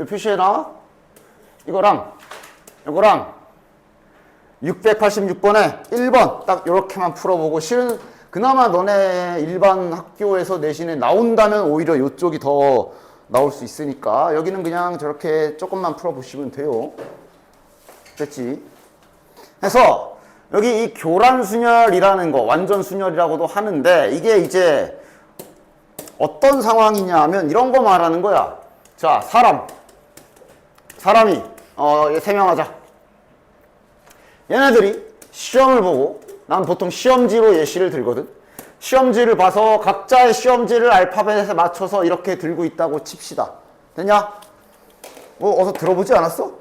여기 표시해놔. 이거랑 686번에 1번 딱 이렇게만 풀어보고 실은 그나마 너네 일반 학교에서 내신에 나온다면 오히려 이쪽이 더 나올 수 있으니까 여기는 그냥 저렇게 조금만 풀어보시면 돼요. 됐지? 그래서 여기 이 교란순열이라는 거 완전 순열이라고도 하는데 이게 이제 어떤 상황이냐 하면 이런 거 말하는 거야. 자, 사람이 설명하자. 얘네들이 시험을 보고 난 보통 시험지로 예시를 들거든. 시험지를 봐서 각자의 시험지를 알파벳에 맞춰서 이렇게 들고 있다고 칩시다. 됐냐? 뭐 어서 들어보지 않았어?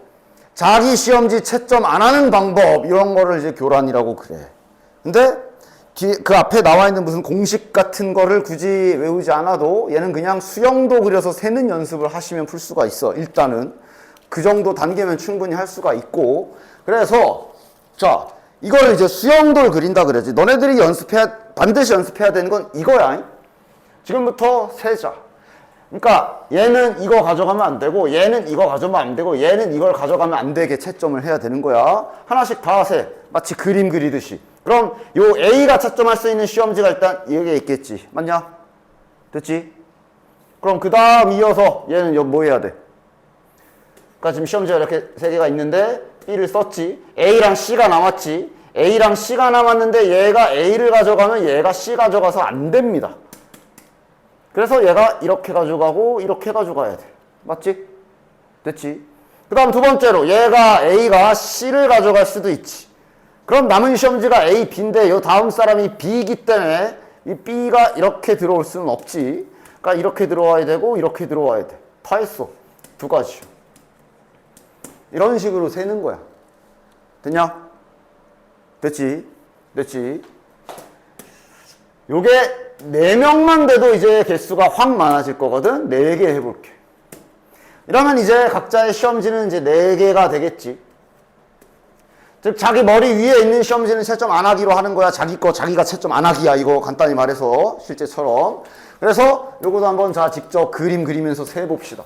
자기 시험지 채점 안 하는 방법 이런 거를 이제 교란이라고 그래. 근데 그 앞에 나와 있는 무슨 공식 같은 거를 굳이 외우지 않아도 얘는 그냥 수영도 그려서 세는 연습을 하시면 풀 수가 있어. 일단은 그 정도 단계면 충분히 할 수가 있고. 그래서 자, 이걸 이제 수영도를 그린다 그러지. 너네들이 반드시 연습해야 되는 건 이거야. 지금부터 세자. 그러니까 얘는 이거 가져가면 안 되고 얘는 이거 가져가면 안 되고 얘는 이걸 가져가면 안 되게 채점을 해야 되는 거야. 하나씩 다 세. 마치 그림 그리듯이. 그럼 요 A가 채점할 수 있는 시험지가 일단 여기에 있겠지. 맞냐? 됐지? 그럼 그 다음 이어서 얘는 뭐 해야 돼? 그러니까 지금 시험지가 이렇게 세 개가 있는데 B를 썼지. A랑 C가 남았지. A랑 C가 남았는데 얘가 A를 가져가면 얘가 C 가져가서 안 됩니다. 그래서 얘가 이렇게 가져가고 이렇게 가져가야 돼. 맞지? 됐지? 그 다음 두 번째로 A가 C를 가져갈 수도 있지. 그럼 남은 시험지가 A, B인데 요 다음 사람이 B이기 때문에 이 B가 이렇게 들어올 수는 없지. 그러니까 이렇게 들어와야 되고 이렇게 들어와야 돼. 다 했어. 두 가지. 이런 식으로 세는 거야. 됐냐? 됐지? 요게 4명만 돼도 이제 개수가 확 많아질 거거든. 4개 해볼게. 이러면 이제 각자의 시험지는 이제 4개가 되겠지. 즉 자기 머리 위에 있는 시험지는 채점 안 하기로 하는 거야. 자기 거 자기가 채점 안 하기야. 이거 간단히 말해서 실제처럼. 그래서 요것도 한번 자 직접 그림 그리면서 세봅시다.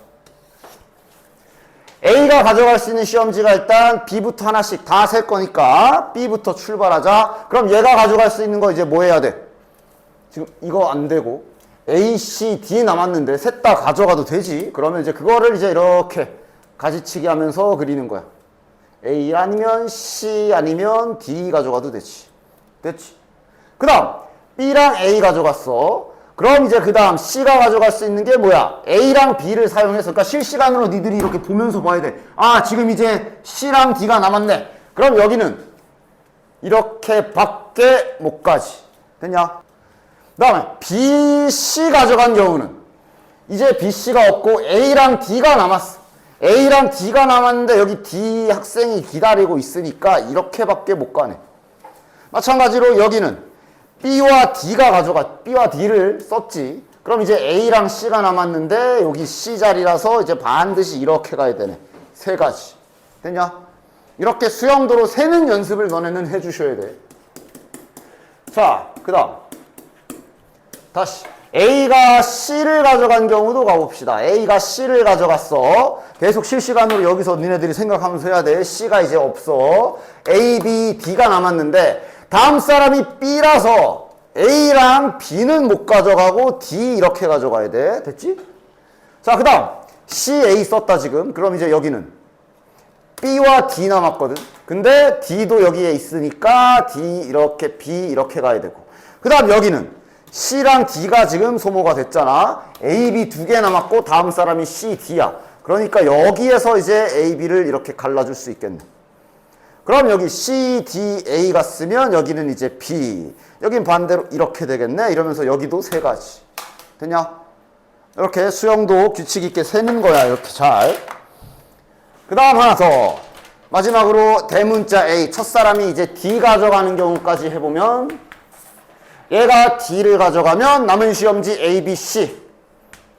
A가 가져갈 수 있는 시험지가 일단 B부터 하나씩 다 셀 거니까 B부터 출발하자. 그럼 얘가 가져갈 수 있는 거 이제 뭐 해야 돼? 지금 이거 안 되고 A, C, D 남았는데 셋 다 가져가도 되지. 그러면 이제 그거를 이제 이렇게 가지치기 하면서 그리는 거야. A 아니면 C 아니면 D 가져가도 되지. 됐지? 그 다음 B랑 A 가져갔어. 그럼 이제 그 다음 C가 가져갈 수 있는 게 뭐야? A랑 B를 사용해서, 그러니까 실시간으로 니들이 이렇게 보면서 봐야 돼. 아, 지금 이제 C랑 D가 남았네. 그럼 여기는 이렇게 밖에 못 가지. 됐냐? 그 다음에 B, C 가져간 경우는 이제 B, C가 없고 A랑 D가 남았어. A랑 D가 남았는데 여기 D 학생이 기다리고 있으니까 이렇게밖에 못 가네. 마찬가지로 여기는 B와 D가 B와 D를 썼지. 그럼 이제 A랑 C가 남았는데 여기 C 자리라서 이제 반드시 이렇게 가야 되네. 세 가지. 됐냐? 이렇게 수영도로 세는 연습을 너네는 해주셔야 돼. 자, 그 다음. 다시. A가 C를 가져간 경우도 가봅시다. A가 C를 가져갔어. 계속 실시간으로 여기서 니네들이 생각하면서 해야 돼. C가 이제 없어. A, B, D가 남았는데 다음 사람이 B라서 A랑 B는 못 가져가고 D 이렇게 가져가야 돼. 됐지? 자, 그 다음 C, A 썼다 지금. 그럼 이제 여기는 B와 D 남았거든. 근데 D도 여기에 있으니까 D 이렇게 B 이렇게 가야 되고. 그 다음 여기는 C랑 D가 지금 소모가 됐잖아. A, B 두 개 남았고 다음 사람이 C, D야. 그러니까 여기에서 이제 A, B를 이렇게 갈라줄 수 있겠네. 그럼 여기 C, D, A가 쓰면 여기는 이제 B. 여긴 반대로 이렇게 되겠네. 이러면서 여기도 세 가지. 됐냐? 이렇게 수영도 규칙 있게 세는 거야. 이렇게 잘. 그 다음 하나 더. 마지막으로 대문자 A. 첫사람이 이제 D 가져가는 경우까지 해보면 얘가 D를 가져가면 남은 시험지 A, B, C.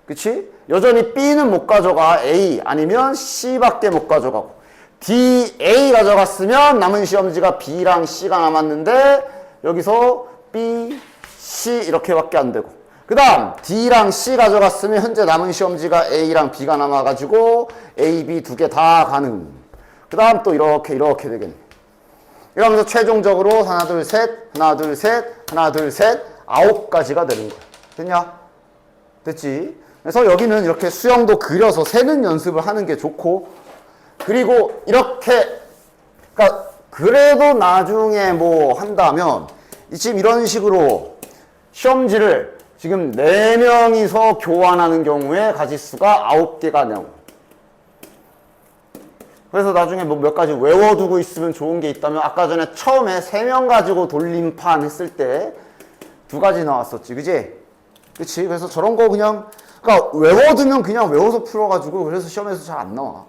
그치? 여전히 B는 못 가져가. A 아니면 C밖에 못 가져가고. D, A 가져갔으면 남은 시험지가 B랑 C가 남았는데 여기서 B, C 이렇게밖에 안 되고. 그 다음 D랑 C 가져갔으면 현재 남은 시험지가 A랑 B가 남아가지고 A, B 두 개 다 가능. 그 다음 또 이렇게 되겠네. 이러면서 최종적으로 하나 둘 셋, 하나 둘 셋, 하나 둘 셋, 9가지가 되는 거야. 됐냐? 됐지? 그래서 여기는 이렇게 수영도 그려서 세는 연습을 하는 게 좋고, 그리고 이렇게, 그러니까 그래도 나중에 뭐 한다면 지금 이런 식으로 시험지를 지금 4명이서 교환하는 경우에 가지수가 9개가 나오고, 그래서 나중에 뭐 몇 가지 외워두고 있으면 좋은 게 있다면, 아까 전에 처음에 3명 가지고 돌림판 했을 때 2가지 나왔었지, 그지? 그치? 그래서 저런 거 그냥, 그러니까 외워두면 그냥 외워서 풀어가지고 그래서 시험에서 잘 안 나와.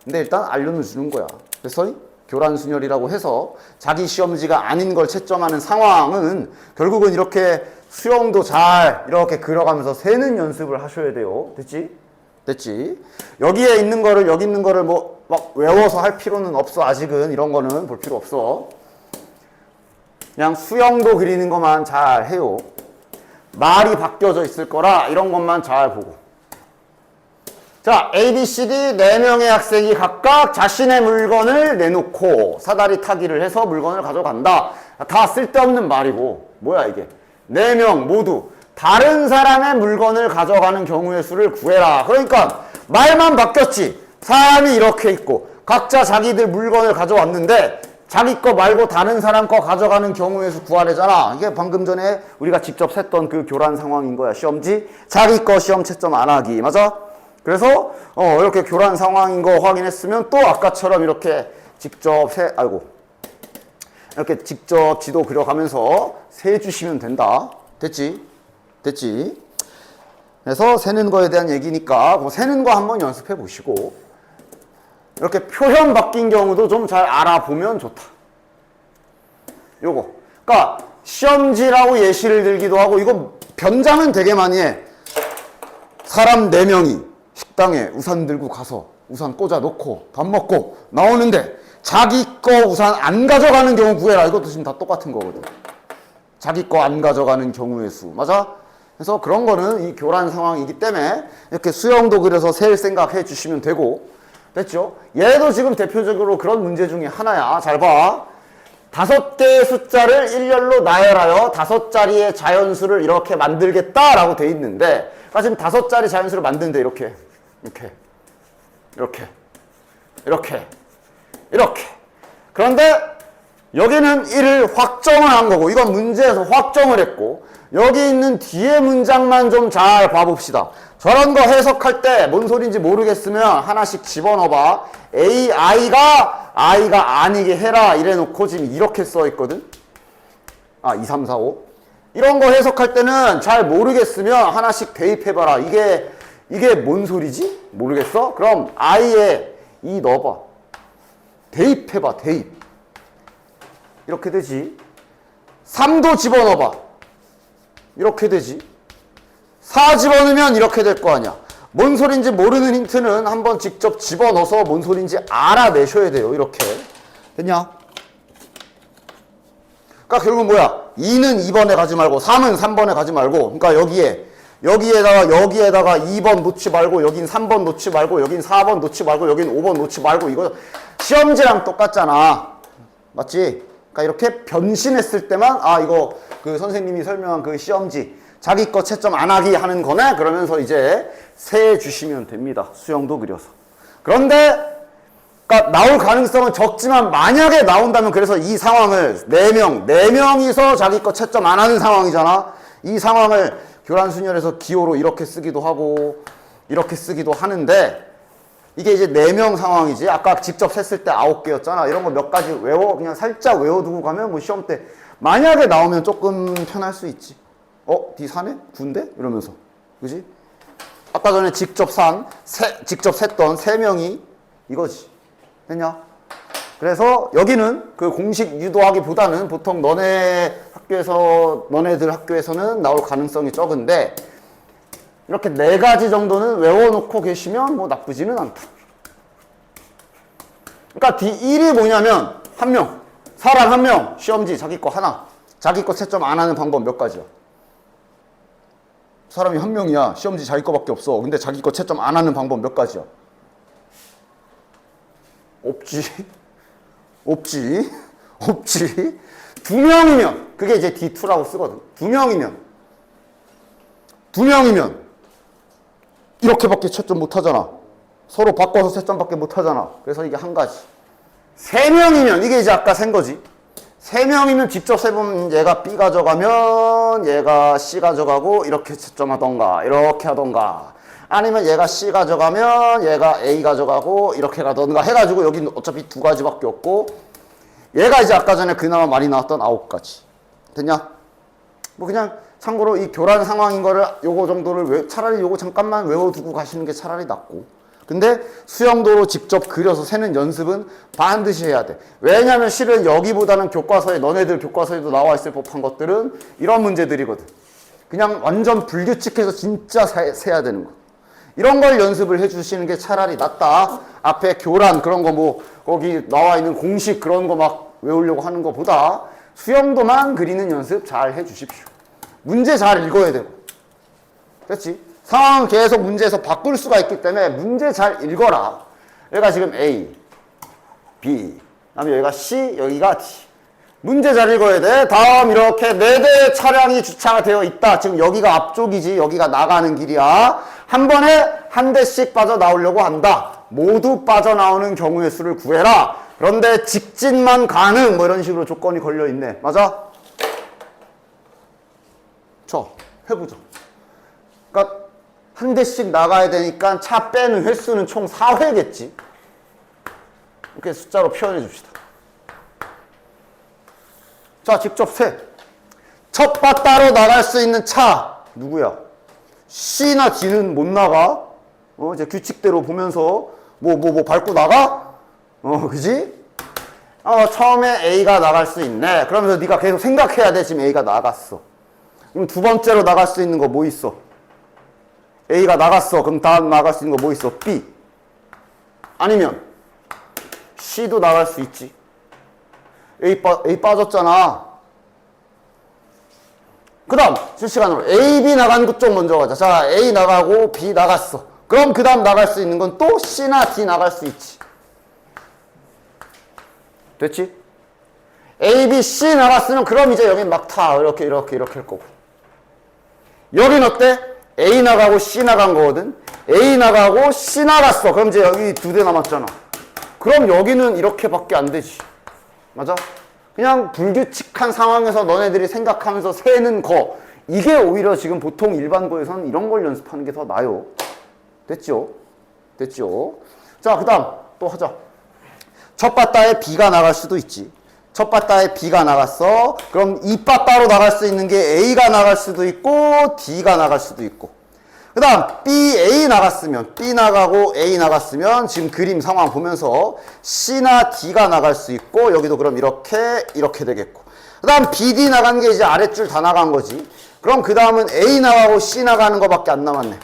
근데 일단 알려는 주는 거야. 그래서 교란순열이라고 해서 자기 시험지가 아닌 걸 채점하는 상황은 결국은 이렇게 수영도 잘 이렇게 그려가면서 세는 연습을 하셔야 돼요. 됐지? 됐지? 여기에 있는 거를, 여기 있는 거를 뭐 막 외워서 할 필요는 없어. 아직은 이런 거는 볼 필요 없어. 그냥 수영도 그리는 것만 잘 해요. 말이 바뀌어져 있을 거라 이런 것만 잘 보고. 자, A, B, C, D 4명의 학생이 각각 자신의 물건을 내놓고 사다리 타기를 해서 물건을 가져간다. 다 쓸데없는 말이고, 뭐야 이게. 4명 모두 다른 사람의 물건을 가져가는 경우의 수를 구해라. 그러니까 말만 바뀌었지. 사람이 이렇게 있고 각자 자기들 물건을 가져왔는데 자기 거 말고 다른 사람 거 가져가는 경우의 수 구하래잖아. 이게 방금 전에 우리가 직접 셌던 그 교란 상황인 거야. 시험지 자기 거 시험 채점 안 하기. 맞아? 그래서 이렇게 교란 상황인 거 확인했으면 또 아까처럼 이렇게 직접 이렇게 직접 지도 그려가면서 세주시면 된다. 됐지? 됐지? 그래서 세는 거에 대한 얘기니까 그 세는 거 한번 연습해 보시고, 이렇게 표현 바뀐 경우도 좀 잘 알아보면 좋다. 요거. 그러니까 시험지라고 예시를 들기도 하고, 이거 변장은 되게 많이 해. 사람 4명이 식당에 우산 들고 가서 우산 꽂아 놓고 밥 먹고 나오는데 자기 거 우산 안 가져가는 경우 구해라. 이것도 지금 다 똑같은 거거든. 자기 거 안 가져가는 경우의 수. 맞아? 그래서 그런 거는 이 교란 상황이기 때문에 이렇게 수영도 그려서 셀 생각해 주시면 되고. 됐죠? 얘도 지금 대표적으로 그런 문제 중에 하나야. 잘 봐. 5개의 숫자를 일렬로 나열하여 5자리의 자연수를 이렇게 만들겠다라고 돼 있는데, 그러니까 지금 5자리 자연수를 만드는데 이렇게. 그런데 여기는 1을 확정을 한 거고, 이건 문제에서 확정을 했고, 여기 있는 뒤에 문장만 좀 잘 봐봅시다. 저런 거 해석할 때 뭔 소린지 모르겠으면 하나씩 집어넣어봐. A가 아니게 해라 이래 놓고 지금 이렇게 써 있거든. 2, 3, 4, 5. 이런 거 해석할 때는 잘 모르겠으면 하나씩 대입해봐라. 이게 뭔 소리지? 모르겠어? 그럼 I에 E 넣어봐. 대입해봐, 대입. 이렇게 되지. 3도 집어넣어봐. 이렇게 되지. 4 집어넣으면 이렇게 될 거 아니야. 뭔 소린지 모르는 힌트는 한번 직접 집어넣어서 뭔 소린지 알아내셔야 돼요. 이렇게. 됐냐? 그러니까 결국은 뭐야? 2는 2번에 가지 말고 3은 3번에 가지 말고, 그러니까 여기에다가 2번 놓지 말고, 여긴 3번 놓지 말고, 여긴 4번 놓지 말고, 여긴 5번 놓지 말고, 이거 시험지랑 똑같잖아. 맞지? 그러니까 이렇게 변신했을 때만, 이거 그 선생님이 설명한 그 시험지 자기 거 채점 안 하기 하는 거네? 그러면서 이제 세 주시면 됩니다. 수영도 그려서. 그런데 그러니까 나올 가능성은 적지만 만약에 나온다면, 그래서 이 상황을 4명이서 자기 거 채점 안 하는 상황이잖아. 이 상황을 교란순열에서 기호로 이렇게 쓰기도 하고 이렇게 쓰기도 하는데, 이게 이제 4명 상황이지. 아까 직접 셌을 때 9개였잖아. 이런 거 몇 가지 그냥 살짝 외워두고 가면 뭐 시험 때 만약에 나오면 조금 편할 수 있지. D4네? 9인데? 이러면서. 그지? 아까 전에 직접 셌던 3명이 이거지. 됐냐? 그래서 여기는 그 공식 유도하기보다는 보통 너네들 학교에서는 나올 가능성이 적은데, 이렇게 4가지 정도는 외워놓고 계시면 뭐 나쁘지는 않다. 그러니까 D1이 뭐냐면, 사람 1명, 시험지 자기 거 하나, 자기 거 채점 안 하는 방법 몇 가지야. 사람이 한 명이야. 시험지 자기 거밖에 없어. 근데 자기 거 채점 안 하는 방법 몇 가지야? 없지. 없지. 없지. 두 명이면 그게 이제 D2라고 쓰거든. 두 명이면 이렇게밖에 채점 못 하잖아. 서로 바꿔서 채점밖에 못 하잖아. 그래서 이게 한 가지. 세 명이면 이게 이제 아까 센 거지. 세 명이면 직접 세보면 얘가 B 가져가면 얘가 C 가져가고 이렇게 채점하던가 이렇게 하던가, 아니면 얘가 C 가져가면 얘가 A 가져가고 이렇게 가던가 해가지고 여기는 어차피 두 가지밖에 없고, 얘가 이제 아까 전에 그나마 많이 나왔던 9가지. 됐냐? 뭐 그냥 참고로 이 교란 상황인 거를 요거 정도를 차라리 요거 잠깐만 외워두고 가시는 게 차라리 낫고, 근데 수영도로 직접 그려서 세는 연습은 반드시 해야 돼. 왜냐면 실은 여기보다는 교과서에, 너네들 교과서에도 나와 있을 법한 것들은 이런 문제들이거든. 그냥 완전 불규칙해서 진짜 세야 되는 거. 이런 걸 연습을 해주시는 게 차라리 낫다. 앞에 교란 그런 거 뭐 거기 나와 있는 공식 그런 거 막 외우려고 하는 것보다 수영도만 그리는 연습 잘 해주십시오. 문제 잘 읽어야 되고. 됐지? 상황은 계속 문제에서 바꿀 수가 있기 때문에 문제 잘 읽어라. 여기가 지금 A, B, 그다음에 여기가 C, 여기가 D. 문제 잘 읽어야 돼. 다음 이렇게 4대의 차량이 주차가 되어 있다. 지금 여기가 앞쪽이지, 여기가 나가는 길이야. 한 번에 한 대씩 빠져나오려고 한다. 모두 빠져나오는 경우의 수를 구해라. 그런데 직진만 가능, 뭐 이런 식으로 조건이 걸려있네. 맞아? 자, 해보자. 그러니까 한 대씩 나가야 되니까 차 빼는 횟수는 총 4회겠지. 이렇게 숫자로 표현해 줍시다. 자, 직접 세. 첫 바따로 나갈 수 있는 차 누구야? C나 D는 못 나가. 이제 규칙대로 보면서 뭐 밟고 나가? 그지? 처음에 A가 나갈 수 있네. 그러면서 네가 계속 생각해야 돼. 지금 A가 나갔어. 그럼 두 번째로 나갈 수 있는 거 뭐 있어? A가 나갔어. 그럼 다음 나갈 수 있는 거 뭐 있어? B. 아니면 C도 나갈 수 있지. A 빠졌잖아. 그 다음 실시간으로 A, B 나간 쪽 먼저 가자. 자, A 나가고 B 나갔어. 그럼 그 다음 나갈 수 있는 건 또 C나 D 나갈 수 있지. 됐지? A, B, C 나갔으면 그럼 이제 여긴 막 타. 이렇게 할 거고. 여긴 어때? A 나가고 C 나간 거거든. A 나가고 C 나갔어. 그럼 이제 여기 2대 남았잖아. 그럼 여기는 이렇게밖에 안 되지. 맞아? 그냥 불규칙한 상황에서 너네들이 생각하면서 세는 거, 이게 오히려 지금 보통 일반고에서는 이런 걸 연습하는 게 더 나아요. 됐죠? 자, 그 다음 또 하자. 첫 바따에 B가 나갈 수도 있지. 첫 바따에 B가 나갔어. 그럼 이 바따로 나갈 수 있는 게 A가 나갈 수도 있고 D가 나갈 수도 있고. 그 다음 B, A 나갔으면, B 나가고 A 나갔으면 지금 그림 상황 보면서 C나 D가 나갈 수 있고, 여기도 그럼 이렇게 되겠고. 그 다음 B, D 나간 게 이제 아랫줄 다 나간 거지. 그럼 그 다음은 A 나가고 C 나가는 거밖에 안 남았네.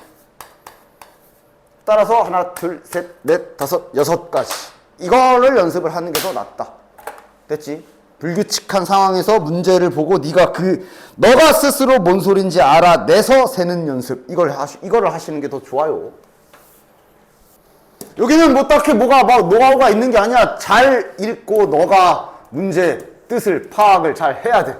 따라서 하나, 둘, 셋, 넷, 다섯, 6가지. 이거를 연습을 하는 게 더 낫다. 됐지? 불규칙한 상황에서 문제를 보고 너가 스스로 뭔 소린지 알아내서 세는 연습. 이거를 하시는 게 더 좋아요. 여기는 뭐 딱히 뭐가 막 노하우가 있는 게 아니야. 잘 읽고 너가 문제 뜻을 파악을 잘 해야 돼.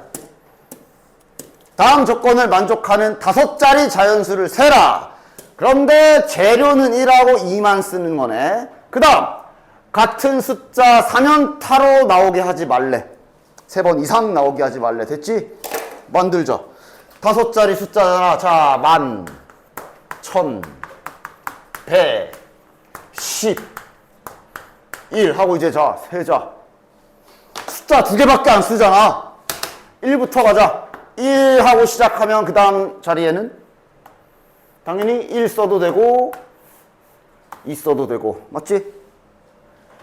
다음 조건을 만족하는 5자리 자연수를 세라. 그런데 재료는 1하고 2만 쓰는 거네. 그 다음 같은 숫자 3연타로 나오게 하지 말래. 3번 이상 나오게 하지 말래. 됐지? 만들자. 5자리 숫자잖아. 자, 10,000, 1000, 100, 10, 1 하고 이제 자, 세자. 숫자 2개밖에 안 쓰잖아. 1부터 가자. 1 하고 시작하면 그 다음 자리에는 당연히 1 써도 되고 2 써도 되고. 맞지?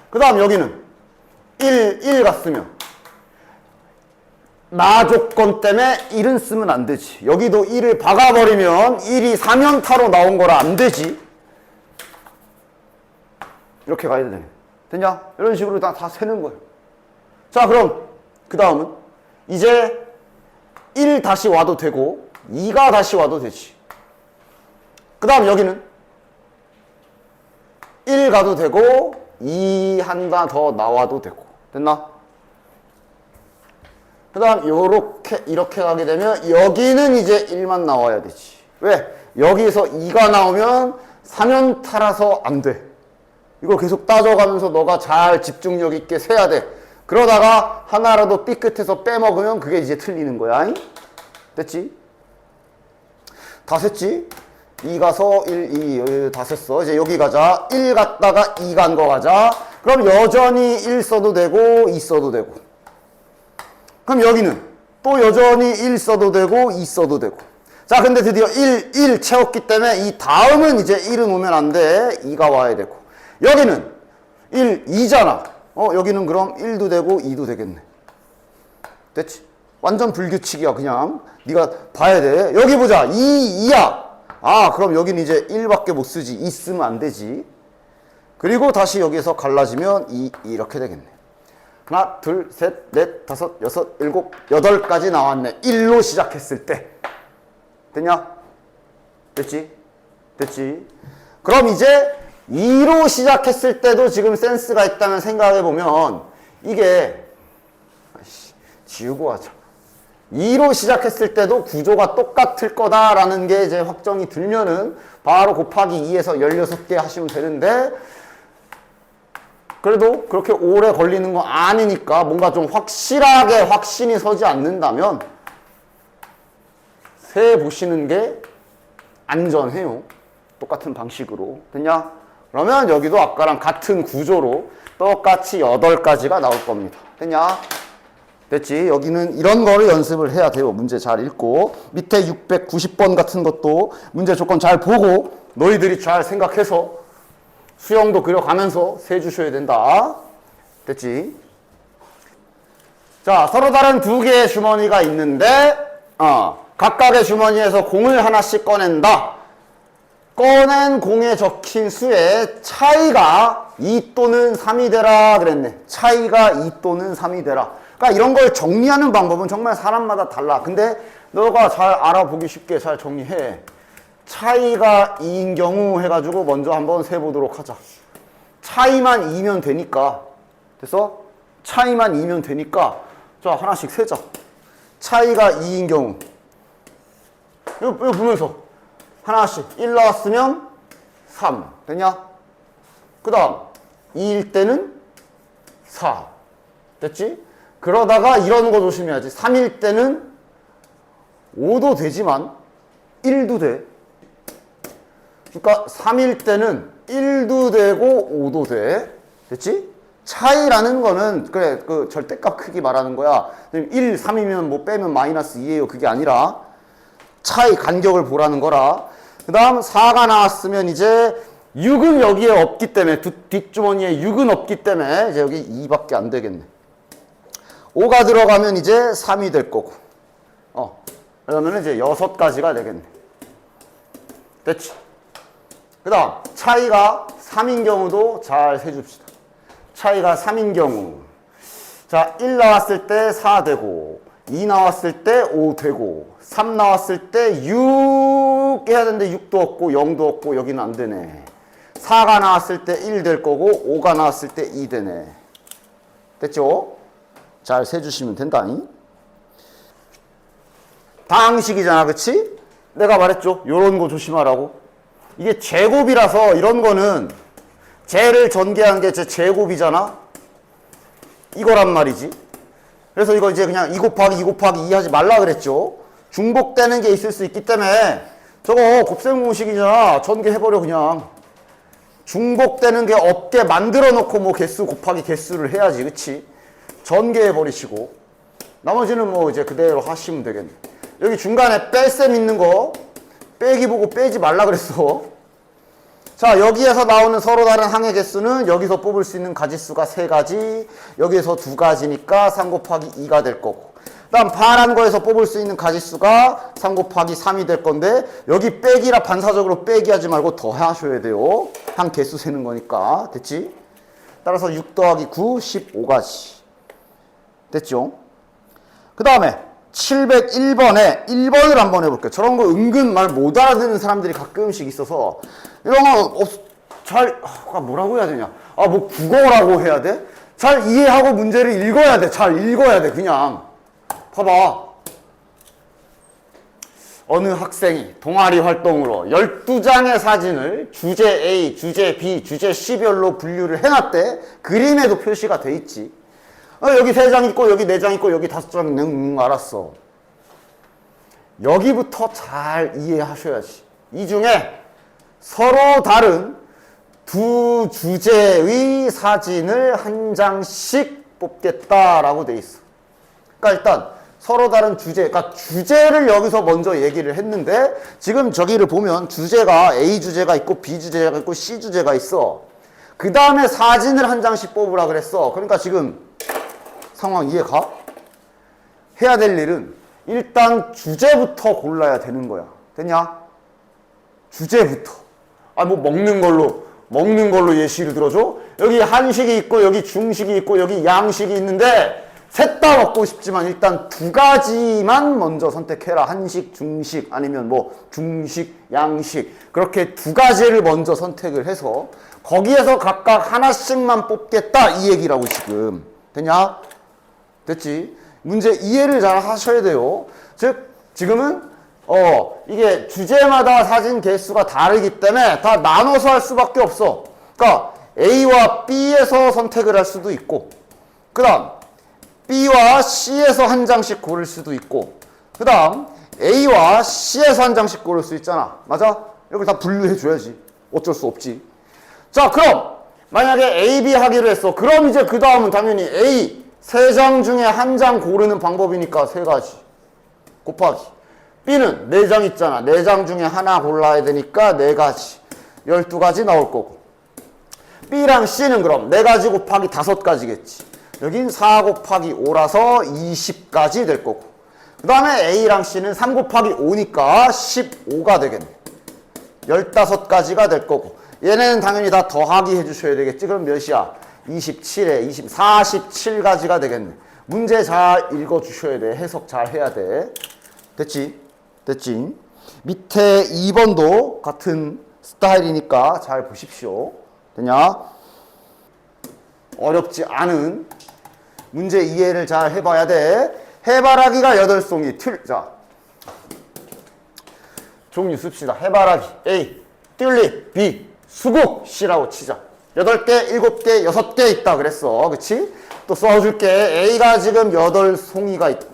그 다음 여기는 1 갔으면 나 조건 때문에 1은 쓰면 안 되지. 여기도 1을 박아버리면 1이 3연타로 나온 거라 안 되지. 이렇게 가야 되네. 됐냐? 이런 식으로 다 세는 거예요. 자, 그럼 그 다음은 이제 1 다시 와도 되고 2가 다시 와도 되지. 그 다음 여기는 1 가도 되고 2 하나 더 나와도 되고. 됐나? 그 다음 이렇게 가게 되면 여기는 이제 1만 나와야 되지. 왜? 여기서 2가 나오면 3연타라서 안 돼. 이걸 계속 따져가면서 너가 잘 집중력 있게 세야 돼. 그러다가 하나라도 삐끗해서 빼먹으면 그게 이제 틀리는 거야. 됐지? 다 셌지? 2 가서 1, 2, 다 셌어. 이제 여기 가자. 1 갔다가 2 간 거 가자. 그럼 여전히 1 써도 되고 2 써도 되고. 그럼 여기는 또 여전히 1 써도 되고 2 써도 되고. 자, 근데 드디어 1 채웠기 때문에 이 다음은 이제 1은 오면 안 돼. 2가 와야 되고. 여기는 1, 2잖아. 여기는 그럼 1도 되고 2도 되겠네. 됐지? 완전 불규칙이야, 그냥. 네가 봐야 돼. 여기 보자. 2, 2야. 아, 그럼 여기는 이제 1밖에 못 쓰지. 2 쓰면 안 되지. 그리고 다시 여기에서 갈라지면 2, 이렇게 되겠네. 하나, 둘, 셋, 넷, 다섯, 여섯, 일곱, 8까지 나왔네. 1로 시작했을 때. 됐냐? 됐지? 됐지? 그럼 이제 2로 시작했을 때도 지금 센스가 있다면 생각해보면 이게 지우고 하자. 2로 시작했을 때도 구조가 똑같을 거다라는 게 이제 확정이 들면은 바로 곱하기 2에서 16개 하시면 되는데 그래도 그렇게 오래 걸리는 거 아니니까 뭔가 좀 확실하게 확신이 서지 않는다면 세 보시는 게 안전해요. 똑같은 방식으로. 됐냐? 그러면 여기도 아까랑 같은 구조로 똑같이 8가지가 나올 겁니다. 됐냐? 됐지? 여기는 이런 거를 연습을 해야 돼요. 문제 잘 읽고. 밑에 690번 같은 것도 문제 조건 잘 보고 너희들이 잘 생각해서 수영도 그려가면서 세주셔야 된다. 됐지? 자, 서로 다른 2개의 주머니가 있는데 각각의 주머니에서 공을 하나씩 꺼낸다. 꺼낸 공에 적힌 수의 차이가 2 또는 3이 되라 그랬네. 차이가 2 또는 3이 되라. 그러니까 이런 걸 정리하는 방법은 정말 사람마다 달라. 근데 너가 잘 알아보기 쉽게 잘 정리해. 차이가 2인 경우 해가지고 먼저 한번 세보도록 하자. 차이만 2면 되니까. 됐어? 차이만 2면 되니까. 자, 하나씩 세자. 차이가 2인 경우. 이거 보면서. 하나씩. 1 나왔으면 3. 됐냐? 그 다음. 2일 때는 4. 됐지? 그러다가 이런 거 조심해야지. 3일 때는 5도 되지만 1도 돼. 그러니까 3일 때는 1도 되고 5도 돼. 됐지? 차이라는 거는 그래 그 절대값 크기 말하는 거야. 1, 3이면 뭐 빼면 마이너스 2예요. 그게 아니라 차이 간격을 보라는 거라. 그 다음 4가 나왔으면 이제 6은 여기에 없기 때문에 뒷주머니에 6은 없기 때문에 이제 여기 2밖에 안 되겠네. 5가 들어가면 이제 3이 될 거고. 그러면 이제 6가지가 되겠네. 됐지? 그 다음 차이가 3인 경우도 잘 세줍시다. 차이가 3인 경우. 자, 1 나왔을 때 4 되고 2 나왔을 때 5 되고 3 나왔을 때 6 해야 되는데 6도 없고 0도 없고 여기는 안 되네. 4가 나왔을 때 1 될 거고 5가 나왔을 때 2 되네. 됐죠? 잘 세주시면 된다니. 방식이잖아, 그치? 내가 말했죠? 요런 거 조심하라고. 이게 제곱이라서 이런 거는 제를 전개한 게 제 제곱이잖아? 이거란 말이지. 그래서 이거 이제 그냥 2 곱하기 2 곱하기 2 하지 말라 그랬죠. 중복되는 게 있을 수 있기 때문에 저거 곱셈 공식이잖아. 전개해버려 그냥. 중복되는 게 없게 만들어 놓고 뭐 개수 곱하기 개수를 해야지, 그치? 전개해버리시고 나머지는 뭐 이제 그대로 하시면 되겠네. 여기 중간에 뺄셈 있는 거 빼기 보고 빼지 말라 그랬어. 자, 여기에서 나오는 서로 다른 항의 개수는 여기서 뽑을 수 있는 가지수가 3가지, 여기에서 2가지니까 3 곱하기 2가 될 거고, 그 다음 파란 거에서 뽑을 수 있는 가지수가 3 곱하기 3이 될 건데 여기 빼기라 반사적으로 빼기 하지 말고 더 하셔야 돼요. 항 개수 세는 거니까. 됐지? 따라서 6 더하기 9, 15가지. 됐죠? 그 다음에 701번에 1번을 한번 해볼게요. 저런 거 은근 말 못 알아듣는 사람들이 가끔씩 있어서 이런 거 뭐라고 해야 되냐. 뭐 국어라고 해야 돼? 잘 이해하고 문제를 읽어야 돼. 잘 읽어야 돼. 그냥 봐봐. 어느 학생이 동아리 활동으로 12장의 사진을 주제 A, 주제 B, 주제 C별로 분류를 해놨대. 그림에도 표시가 돼 있지. 여기 3장 있고 여기 4장 있고 여기 5장 있는 알았어. 여기부터 잘 이해하셔야지. 이 중에 서로 다른 두 주제의 사진을 한 장씩 뽑겠다라고 돼 있어. 그러니까 일단 서로 다른 주제, 그러니까 주제를 여기서 먼저 얘기를 했는데 지금 저기를 보면 주제가 A 주제가 있고 B 주제가 있고 C 주제가 있어. 그 다음에 사진을 한 장씩 뽑으라 그랬어. 그러니까 지금 상황 이해가? 해야 될 일은 일단 주제부터 골라야 되는 거야. 됐냐? 주제부터. 뭐 먹는 걸로 예시를 들어줘? 여기 한식이 있고 여기 중식이 있고 여기 양식이 있는데 셋 다 먹고 싶지만 일단 2가지만 먼저 선택해라. 한식, 중식 아니면 뭐 중식, 양식 그렇게 2가지를 먼저 선택을 해서 거기에서 각각 하나씩만 뽑겠다 이 얘기라고 지금. 됐냐? 됐지? 문제 이해를 잘 하셔야 돼요. 즉 지금은 이게 주제마다 사진 개수가 다르기 때문에 다 나눠서 할 수밖에 없어. 그러니까 A와 B에서 선택을 할 수도 있고 그 다음 B와 C에서 한 장씩 고를 수도 있고 그 다음 A와 C에서 한 장씩 고를 수 있잖아. 맞아? 이걸 다 분류해 줘야지. 어쩔 수 없지. 자 그럼 만약에 A, B 하기로 했어. 그럼 이제 그 다음은 당연히 A 3장 중에 한 장 고르는 방법이니까 3가지 곱하기 B는 4장 있잖아. 4장 중에 하나 골라야 되니까 4가지 12가지 나올 거고 B랑 C는 그럼 4가지 곱하기 5가지겠지. 여긴 4 곱하기 5라서 20가지 될 거고 그 다음에 A랑 C는 3 곱하기 5니까 15가 되겠네. 15가지가 될 거고 얘네는 당연히 다 더하기 해주셔야 되겠지. 그럼 몇이야? 27에 47가지가 되겠네. 문제 잘 읽어주셔야 돼. 해석 잘 해야 돼. 됐지? 됐지? 밑에 2번도 같은 스타일이니까 잘 보십시오. 됐냐? 어렵지 않은 문제 이해를 잘 해봐야 돼. 해바라기가 8송이 자 종류 씁시다. 해바라기 A, 튤립 B, 수국 C라고 치자. 8개, 7개, 6개 있다 그랬어. 그치? 또 써줄게. A가 지금 8송이가 있다.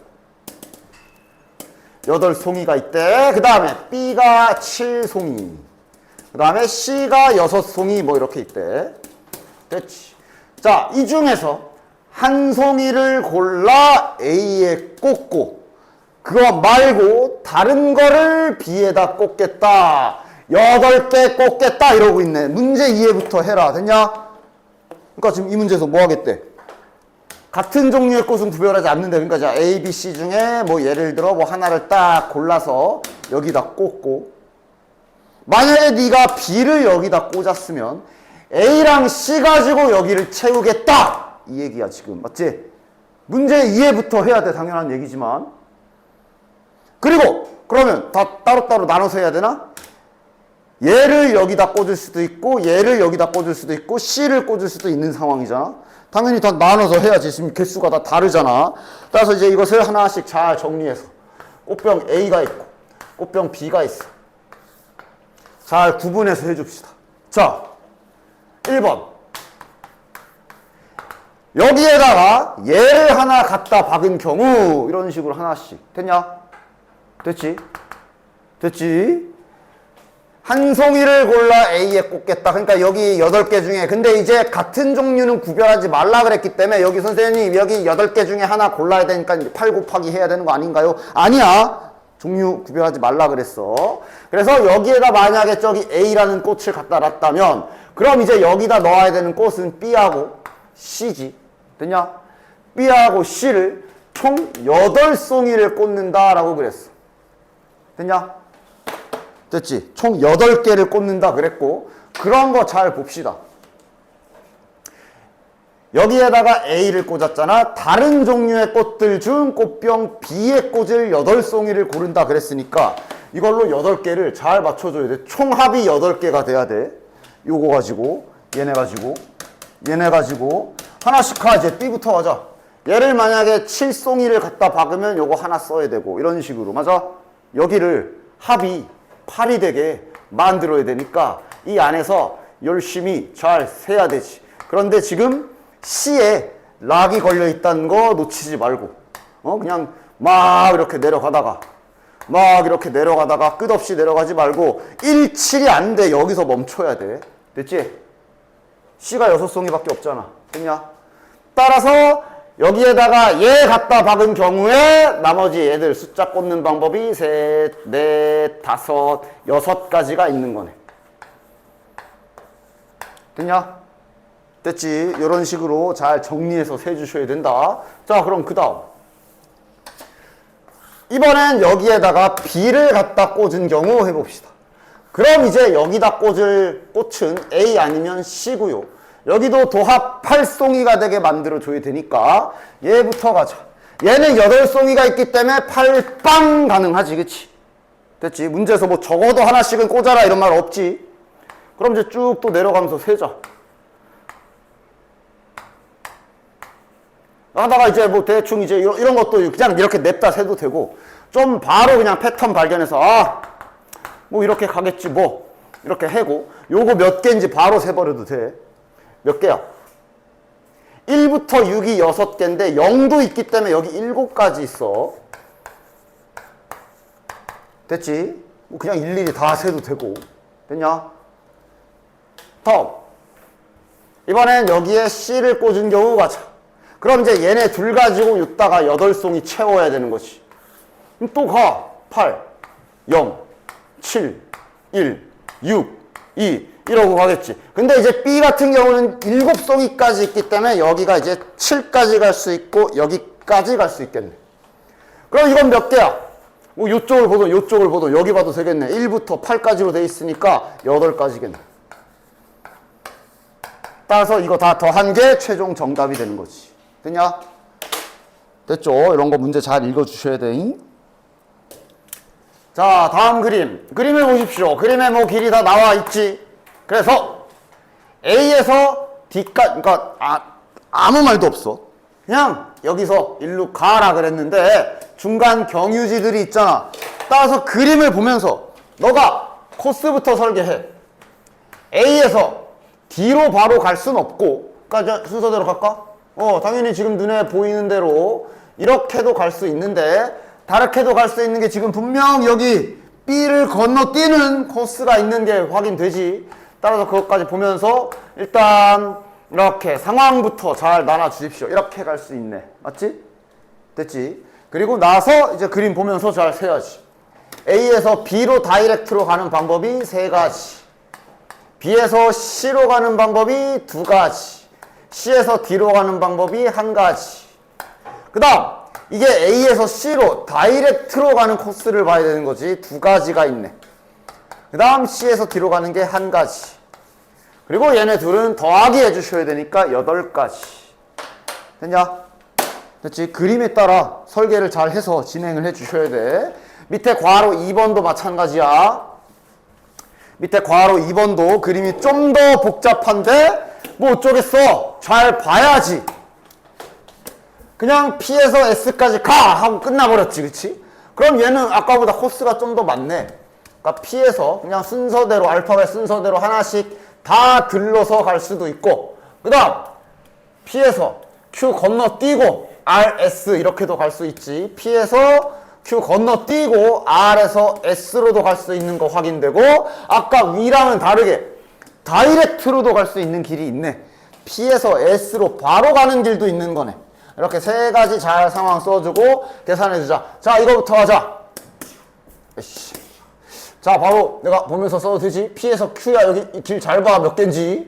8송이가 있대. 그 다음에 B가 7송이. 그 다음에 C가 6송이 뭐 이렇게 있대. 됐지? 자, 이 중에서 한 송이를 골라 A에 꽂고 그거 말고 다른 거를 B에다 꽂겠다. 8개 꽂겠다 이러고 있네. 문제 이해부터 해라. 됐냐? 그러니까 지금 이 문제에서 뭐 하겠대? 같은 종류의 꽃은 구별하지 않는데 그러니까 자 A, B, C 중에 뭐 예를 들어 뭐 하나를 딱 골라서 여기다 꽂고 만약에 네가 B를 여기다 꽂았으면 A랑 C 가지고 여기를 채우겠다 이 얘기야 지금. 맞지? 문제 이해부터 해야 돼. 당연한 얘기지만 그리고 그러면 다 따로따로 나눠서 해야 되나? 얘를 여기다 꽂을 수도 있고 얘를 여기다 꽂을 수도 있고 C를 꽂을 수도 있는 상황이잖아. 당연히 다 나눠서 해야지. 지금 개수가 다 다르잖아. 따라서 이제 이것을 하나씩 잘 정리해서 꽃병 A가 있고 꽃병 B가 있어. 잘 구분해서 해줍시다. 자 1번 여기에다가 얘를 하나 갖다 박은 경우 이런 식으로 하나씩 됐냐? 됐지? 됐지? 한 송이를 골라 A에 꽂겠다. 그러니까 여기 8개 중에 근데 이제 같은 종류는 구별하지 말라 그랬기 때문에 여기 선생님 여기 8개 중에 하나 골라야 되니까 8 곱하기 해야 되는 거 아닌가요? 아니야. 종류 구별하지 말라 그랬어. 그래서 여기에다 만약에 저기 A라는 꽃을 갖다 놨다면 그럼 이제 여기다 넣어야 되는 꽃은 B하고 C지. 됐냐? B하고 C를 총 8송이를 꽂는다라고 그랬어. 됐냐? 됐지? 총 8개를 꽂는다 그랬고 그런 거 잘 봅시다. 여기에다가 A를 꽂았잖아. 다른 종류의 꽃들 중 꽃병 B의 꽃을 8송이를 고른다 그랬으니까 이걸로 8개를 잘 맞춰줘야 돼. 총합이 8개가 돼야 돼. 요거 가지고 얘네 가지고 얘네 가지고 하나씩 이제 B부터 가자. 얘를 만약에 7송이를 갖다 박으면 요거 하나 써야 되고 이런 식으로 맞아? 여기를 합이 8이 되게 만들어야 되니까 이 안에서 열심히 잘 세야 되지. 그런데 지금 C에 락이 걸려있다는 거 놓치지 말고 그냥 막 이렇게 내려가다가 끝없이 내려가지 말고 1, 7이 안 돼. 여기서 멈춰야 돼. 됐지? C가 6송이밖에 없잖아. 됐냐? 따라서 여기에다가 얘 갖다 박은 경우에 나머지 얘들 숫자 꽂는 방법이 3, 4, 5, 6가지가 있는 거네. 됐냐? 됐지? 이런 식으로 잘 정리해서 세주셔야 된다. 자, 그럼 그 다음. 이번엔 여기에다가 B를 갖다 꽂은 경우 해봅시다. 그럼 이제 여기다 꽂을 꽃은 A 아니면 C고요. 여기도 도합 8송이가 되게 만들어줘야 되니까 얘부터 가자. 얘는 8송이가 있기 때문에 8빵 가능하지, 그치? 됐지? 문제에서 뭐 적어도 하나씩은 꽂아라 이런 말 없지? 그럼 이제 쭉 또 내려가면서 세자. 하다가 이제 뭐 대충 이제 이런 것도 그냥 이렇게 냅다 세도 되고 좀 바로 그냥 패턴 발견해서 뭐 이렇게 가겠지 뭐 이렇게 해고 요거 몇 개인지 바로 세버려도 돼. 몇 개야? 1부터 6이 6개인데 0도 있기 때문에 여기 7가지 있어. 됐지? 뭐 그냥 일일이 다 세도 되고. 됐냐? 다음. 이번엔 여기에 C를 꽂은 경우 가자. 그럼 이제 얘네 둘 가지고 있다가 8송이 채워야 되는 거지. 그럼 또 가. 8, 0, 7, 1, 6, 2 이러고 가겠지. 근데 이제 B 같은 경우는 7송이까지 있기 때문에 여기가 이제 7까지 갈 수 있고 여기까지 갈 수 있겠네. 그럼 이건 몇 개야? 뭐 요쪽을 보든 요쪽을 보든 여기 봐도 되겠네. 1부터 8까지로 돼 있으니까 8가지겠네. 따라서 이거 다 더한 게 최종 정답이 되는 거지. 됐냐? 됐죠? 이런 거 문제 잘 읽어주셔야 돼. 자, 다음 그림. 그림을 보십시오. 그림에 뭐 길이 다 나와 있지. 그래서 A에서 D까지, 그러니까 아무 말도 없어. 그냥 여기서 일로 가라 그랬는데 중간 경유지들이 있잖아. 따라서 그림을 보면서 너가 코스부터 설계해. A에서 D로 바로 갈 순 없고, 그러니까 순서대로 갈까? 당연히 지금 눈에 보이는 대로 이렇게도 갈 수 있는데 다르게도 갈 수 있는 게 지금 분명 여기 B를 건너뛰는 코스가 있는 게 확인되지. 따라서 그것까지 보면서 일단 이렇게 상황부터 잘 나눠 주십시오. 이렇게 갈 수 있네. 맞지? 됐지? 그리고 나서 이제 그림 보면서 잘 세야지. A에서 B로 다이렉트로 가는 방법이 3가지. B에서 C로 가는 방법이 2가지. C에서 D로 가는 방법이 1가지. 그 다음 이게 A에서 C로 다이렉트로 가는 코스를 봐야 되는 거지. 2가지가 있네. 그 다음 C에서 D로 가는 게 1가지. 그리고 얘네 둘은 더하기 해주셔야 되니까 8가지. 됐냐? 됐지? 그림에 따라 설계를 잘 해서 진행을 해주셔야 돼. 밑에 괄호 2번도 마찬가지야. 밑에 괄호 2번도 그림이 좀 더 복잡한데 뭐 어쩌겠어. 잘 봐야지. 그냥 P에서 S까지 가! 하고 끝나버렸지. 그치? 그럼 얘는 아까보다 코스가 좀 더 많네. 그러니까 P에서 그냥 순서대로 알파벳 순서대로 하나씩 다 들러서 갈 수도 있고 그 다음 P에서 Q 건너뛰고 R, S 이렇게도 갈 수 있지. P에서 Q 건너뛰고 R에서 S로도 갈 수 있는 거 확인되고 아까 위랑은 다르게 다이렉트로도 갈 수 있는 길이 있네. P에서 S로 바로 가는 길도 있는 거네. 이렇게 3가지 잘 상황 써주고 계산해주자. 자, 이거부터 하자. 에이씨. 자, 바로 내가 보면서 써도 되지? P에서 Q야. 여기 길 잘 봐. 몇 개인지.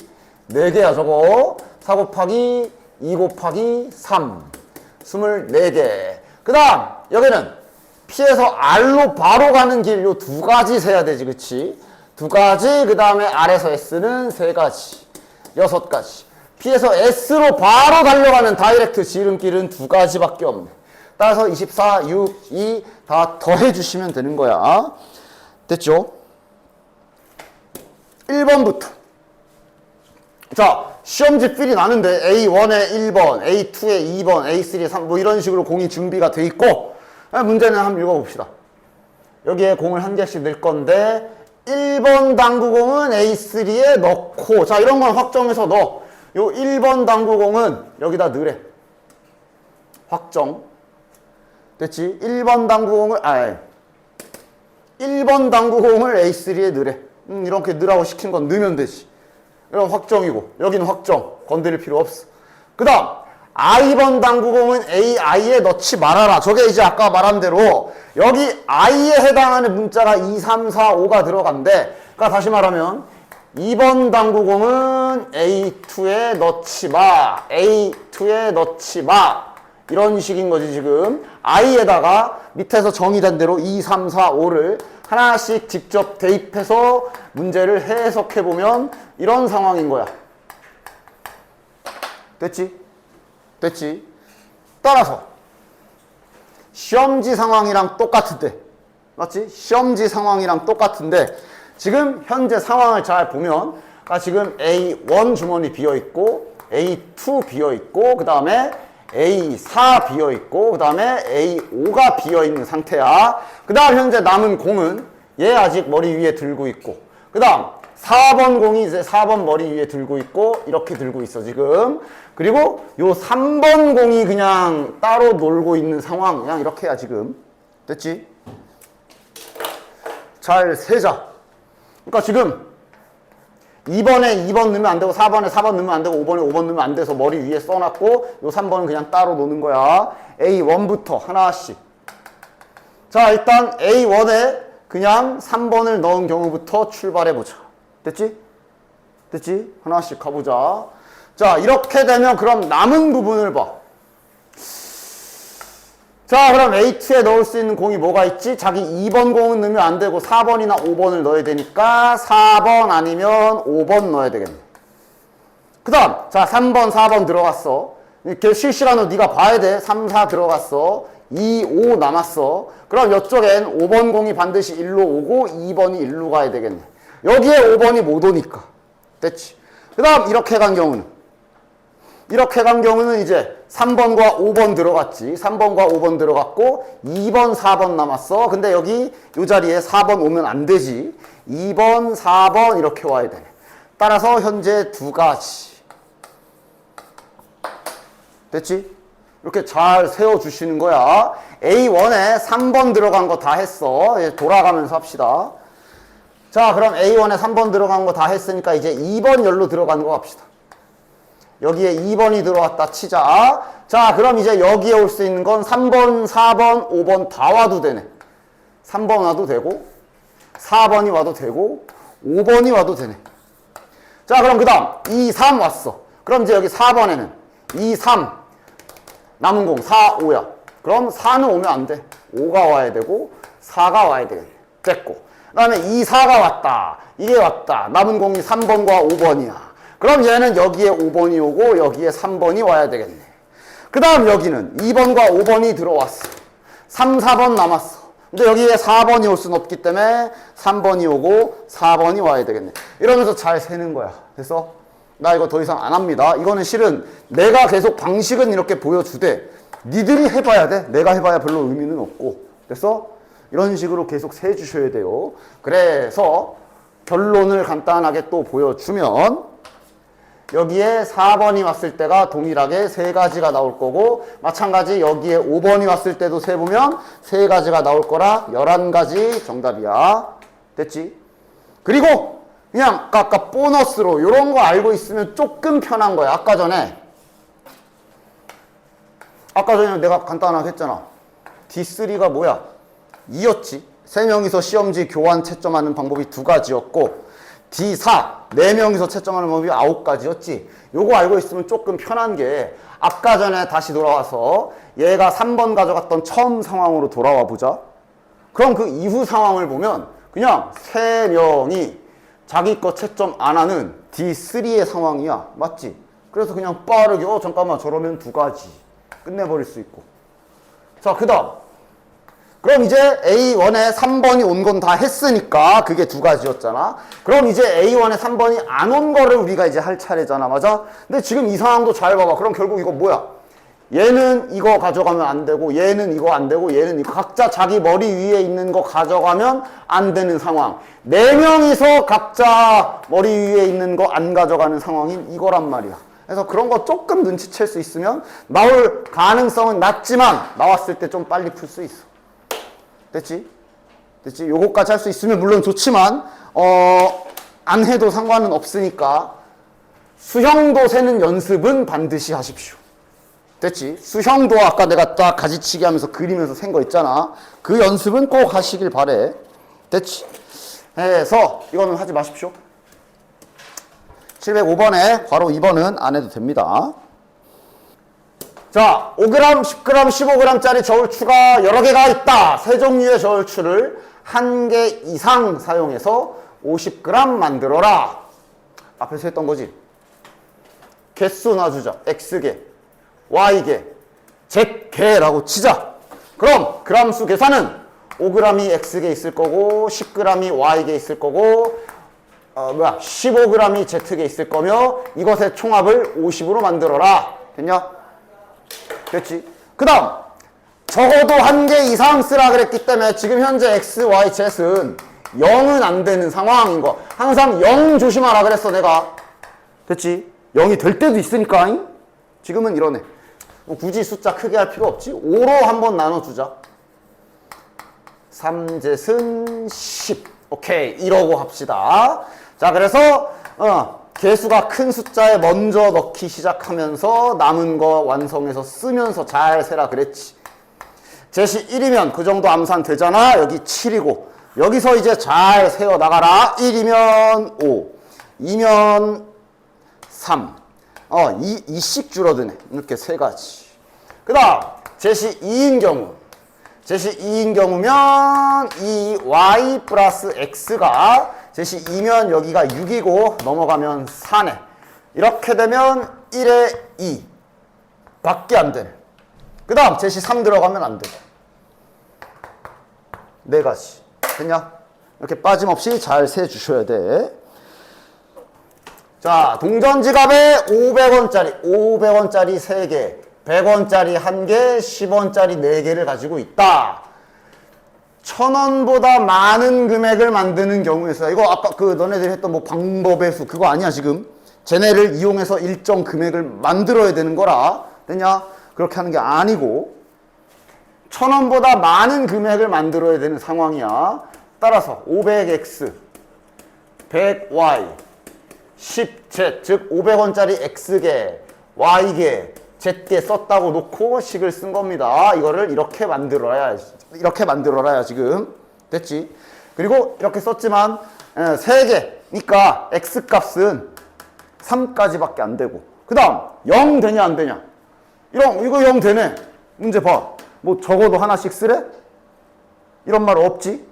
4개야 저거. 4 곱하기 2 곱하기 3. 24개. 그 다음 여기는 P에서 R로 바로 가는 길 요 2가지 세야 되지. 그치? 2가지. 그 다음에 R에서 S는 3가지. 6가지. P에서 S로 바로 달려가는 다이렉트 지름길은 두 가지밖에 없네. 따라서 24, 6, 2 다 더해주시면 되는 거야. 됐죠? 1번부터. 자, 시험지 필이 나는데 A1에 1번, A2에 2번, A3에 3, 뭐 이런 식으로 공이 준비가 돼 있고, 문제는 한번 읽어봅시다. 여기에 공을 한 개씩 넣을 건데 1번 당구공은 A3에 넣고, 자, 이런 건 확정해서 넣어. 요 1번 당구공은 여기다 넣으래. 확정. 됐지? 1번 당구공을, 1번 당구공을 A3에 넣으래. 이렇게 넣으라고 시킨 건 넣으면 되지. 이건 확정이고, 여기는 확정. 건드릴 필요 없어. 그 다음, I번 당구공은 AI에 넣지 말아라. 저게 이제 아까 말한 대로, 여기 I에 해당하는 문자가 2, 3, 4, 5가 들어간대. 그러니까 다시 말하면, 2번 당구공은 A2에 넣지 마. A2에 넣지 마. 이런 식인 거지, 지금. I에다가 밑에서 정의된 대로 2, 3, 4, 5를 하나씩 직접 대입해서 문제를 해석해보면 이런 상황인 거야. 됐지? 됐지? 따라서 시험지 상황이랑 똑같은데, 맞지? 시험지 상황이랑 똑같은데 지금 현재 상황을 잘 보면, 지금 A1 주머니 비어있고 A2 비어있고 그 다음에 A4 비어있고 그 다음에 A5가 비어있는 상태야. 그 다음 현재 남은 공은 얘 아직 머리 위에 들고 있고, 그 다음 4번 공이 이제 4번 머리 위에 들고 있고 이렇게 들고 있어 지금. 그리고 요 3번 공이 그냥 따로 놀고 있는 상황. 그냥 이렇게 해야 지금. 됐지? 잘 세자. 그러니까 지금 2번에 2번 넣으면 안 되고 4번에 4번 넣으면 안 되고 5번에 5번 넣으면 안 돼서 머리 위에 써놨고, 요 3번은 그냥 따로 노는 거야. A1부터 하나씩. 자, 일단 A1에 그냥 3번을 넣은 경우부터 출발해보자. 됐지? 됐지? 하나씩 가보자. 자, 이렇게 되면 그럼 남은 부분을 봐. 자, 그럼 A2에 넣을 수 있는 공이 뭐가 있지? 자기 2번 공은 넣으면 안 되고 4번이나 5번을 넣어야 되니까 4번 아니면 5번 넣어야 되겠네. 그 다음, 자, 3번, 4번 들어갔어. 이렇게 실시간으로 네가 봐야 돼. 3, 4 들어갔어. 2, 5 남았어. 그럼 이쪽엔 5번 공이 반드시 1로 오고 2번이 1로 가야 되겠네. 여기에 5번이 못 오니까. 됐지? 그 다음, 이렇게 간 경우는? 이렇게 간 경우는 이제 3번과 5번 들어갔지. 3번과 5번 들어갔고 2번, 4번 남았어. 근데 여기 이 자리에 4번 오면 안 되지. 2번, 4번 이렇게 와야 되네. 따라서 현재 두 가지. 됐지? 이렇게 잘 세워주시는 거야. A1에 3번 들어간 거 다 했어. 돌아가면서 합시다. 자, 그럼 A1에 3번 들어간 거 다 했으니까 이제 2번 열로 들어가는 거 합시다. 여기에 2번이 들어왔다 치자. 자, 그럼 이제 여기에 올 수 있는 건 3번, 4번, 5번 다 와도 되네. 3번 와도 되고 4번이 와도 되고 5번이 와도 되네. 자, 그럼 그 다음 2, 3 왔어. 그럼 이제 여기 4번에는 2, 3 남은 공 4, 5야. 그럼 4는 오면 안 돼. 5가 와야 되고 4가 와야 되겠네. 됐고, 그 다음에 2, 4가 왔다. 이게 왔다. 남은 공이 3번과 5번이야. 그럼 얘는 여기에 5번이 오고 여기에 3번이 와야 되겠네. 그 다음 여기는 2번과 5번이 들어왔어. 3, 4번 남았어. 근데 여기에 4번이 올 수는 없기 때문에 3번이 오고 4번이 와야 되겠네. 이러면서 잘 세는 거야. 그래서 나 이거 더 이상 안 합니다. 이거는 실은 내가 계속 방식은 이렇게 보여주되 니들이 해봐야 돼. 내가 해봐야 별로 의미는 없고. 그래서 이런 식으로 계속 세주셔야 돼요. 그래서 결론을 간단하게 또 보여주면, 여기에 4번이 왔을 때가 동일하게 세 가지가 나올 거고, 마찬가지 여기에 5번이 왔을 때도 세보면 세 가지가 나올 거라 11가지 정답이야. 됐지? 그리고 그냥 아까 보너스로 이런 거 알고 있으면 조금 편한 거야. 아까 전에 내가 간단하게 했잖아. D3가 뭐야? 2였지. 3명이서 시험지 교환 채점하는 방법이 2가지였고, D4, 4명이서 채점하는 방법이 9가지였지. 요거 알고 있으면 조금 편한 게, 아까 전에 다시 돌아와서 얘가 3번 가져갔던 처음 상황으로 돌아와 보자. 그럼 그 이후 상황을 보면 그냥 3명이 자기 거 채점 안 하는 D3의 상황이야. 맞지? 그래서 그냥 빠르게 잠깐만 저러면 두 가지 끝내버릴 수 있고. 자, 그 다음 그럼 이제 A1에 3번이 온 건 다 했으니까 그게 두 가지였잖아. 그럼 이제 A1에 3번이 안 온 거를 우리가 이제 할 차례잖아. 맞아? 근데 지금 이 상황도 잘 봐봐. 그럼 결국 이거 뭐야? 얘는 이거 가져가면 안 되고 얘는 이거 안 되고 얘는 이거 각자 자기 머리 위에 있는 거 가져가면 안 되는 상황. 네 명이서 각자 머리 위에 있는 거 안 가져가는 상황인 이거란 말이야. 그래서 그런 거 조금 눈치챌 수 있으면 나올 가능성은 낮지만 나왔을 때 좀 빨리 풀 수 있어. 됐지? 됐지? 요거까지 할 수 있으면 물론 좋지만 안 해도 상관은 없으니까 수형도 세는 연습은 반드시 하십시오. 됐지? 수형도 아까 내가 딱 가지치기 하면서 그리면서 센 거 있잖아. 그 연습은 꼭 하시길 바래. 됐지? 해서 이거는 하지 마십시오. 705번에 괄호 2번은 안 해도 됩니다. 자, 5g, 10g, 15g짜리 저울추가 여러 개가 있다. 세 종류의 저울추를 한 개 이상 사용해서 50g 만들어라. 앞에서 했던 거지. 개수 놔주자. X개, Y개, Z개라고 치자. 그럼 g수 계산은 5g이 X개 있을 거고 10g이 Y개 있을 거고 15g이 Z개 있을 거며 이것의 총합을 50으로 만들어라. 됐냐? 됐지? 그 다음 적어도 한 개 이상 쓰라 그랬기 때문에 지금 현재 X, Y, Z은 0은 안 되는 상황인 거. 항상 0 조심하라 그랬어 내가. 됐지? 0이 될 때도 있으니까. 지금은 이러네. 굳이 숫자 크게 할 필요 없지. 5로 한번 나눠주자. 3zet은 10. 오케이. 이러고 합시다. 자, 그래서 개수가 큰 숫자에 먼저 넣기 시작하면서 남은 거 완성해서 쓰면서 잘 세라 그랬지. 제시 1이면 그 정도 암산 되잖아. 여기 7이고 여기서 이제 잘 세어 나가라. 1이면 5, 2면 3. 2씩 줄어드네. 이렇게 세 가지. 그 다음 제시 2인 경우. 제시 2인 경우면 이 y 플러스 x가 제시 2면 여기가 6이고 넘어가면 4네. 이렇게 되면 1에 2 밖에 안 되네. 그 다음 제시 3 들어가면 안 돼. 네 가지. 됐냐? 이렇게 빠짐없이 잘 세주셔야 돼. 자, 동전지갑에 500원짜리 3개, 100원짜리 1개, 10원짜리 4개를 가지고 있다. 1000원보다 많은 금액을 만드는 경우에서 이거 아까 너네들이 했던 뭐 방법의 수 그거 아니야 지금. 쟤네를 이용해서 일정 금액을 만들어야 되는 거라. 됐냐? 그렇게 하는 게 아니고 1000원보다 많은 금액을 만들어야 되는 상황이야. 따라서 500x, 100y, 10z, 즉 500원짜리 x개, y개, z개 썼다고 놓고 식을 쓴 겁니다. 이거를 이렇게 만들어야 지금. 됐지? 그리고 이렇게 썼지만 3개니까 x값은 3까지밖에 안 되고 그 다음 0 되냐 안 되냐? 이거 0 되네. 문제 봐. 뭐 적어도 하나씩 쓰래? 이런 말 없지?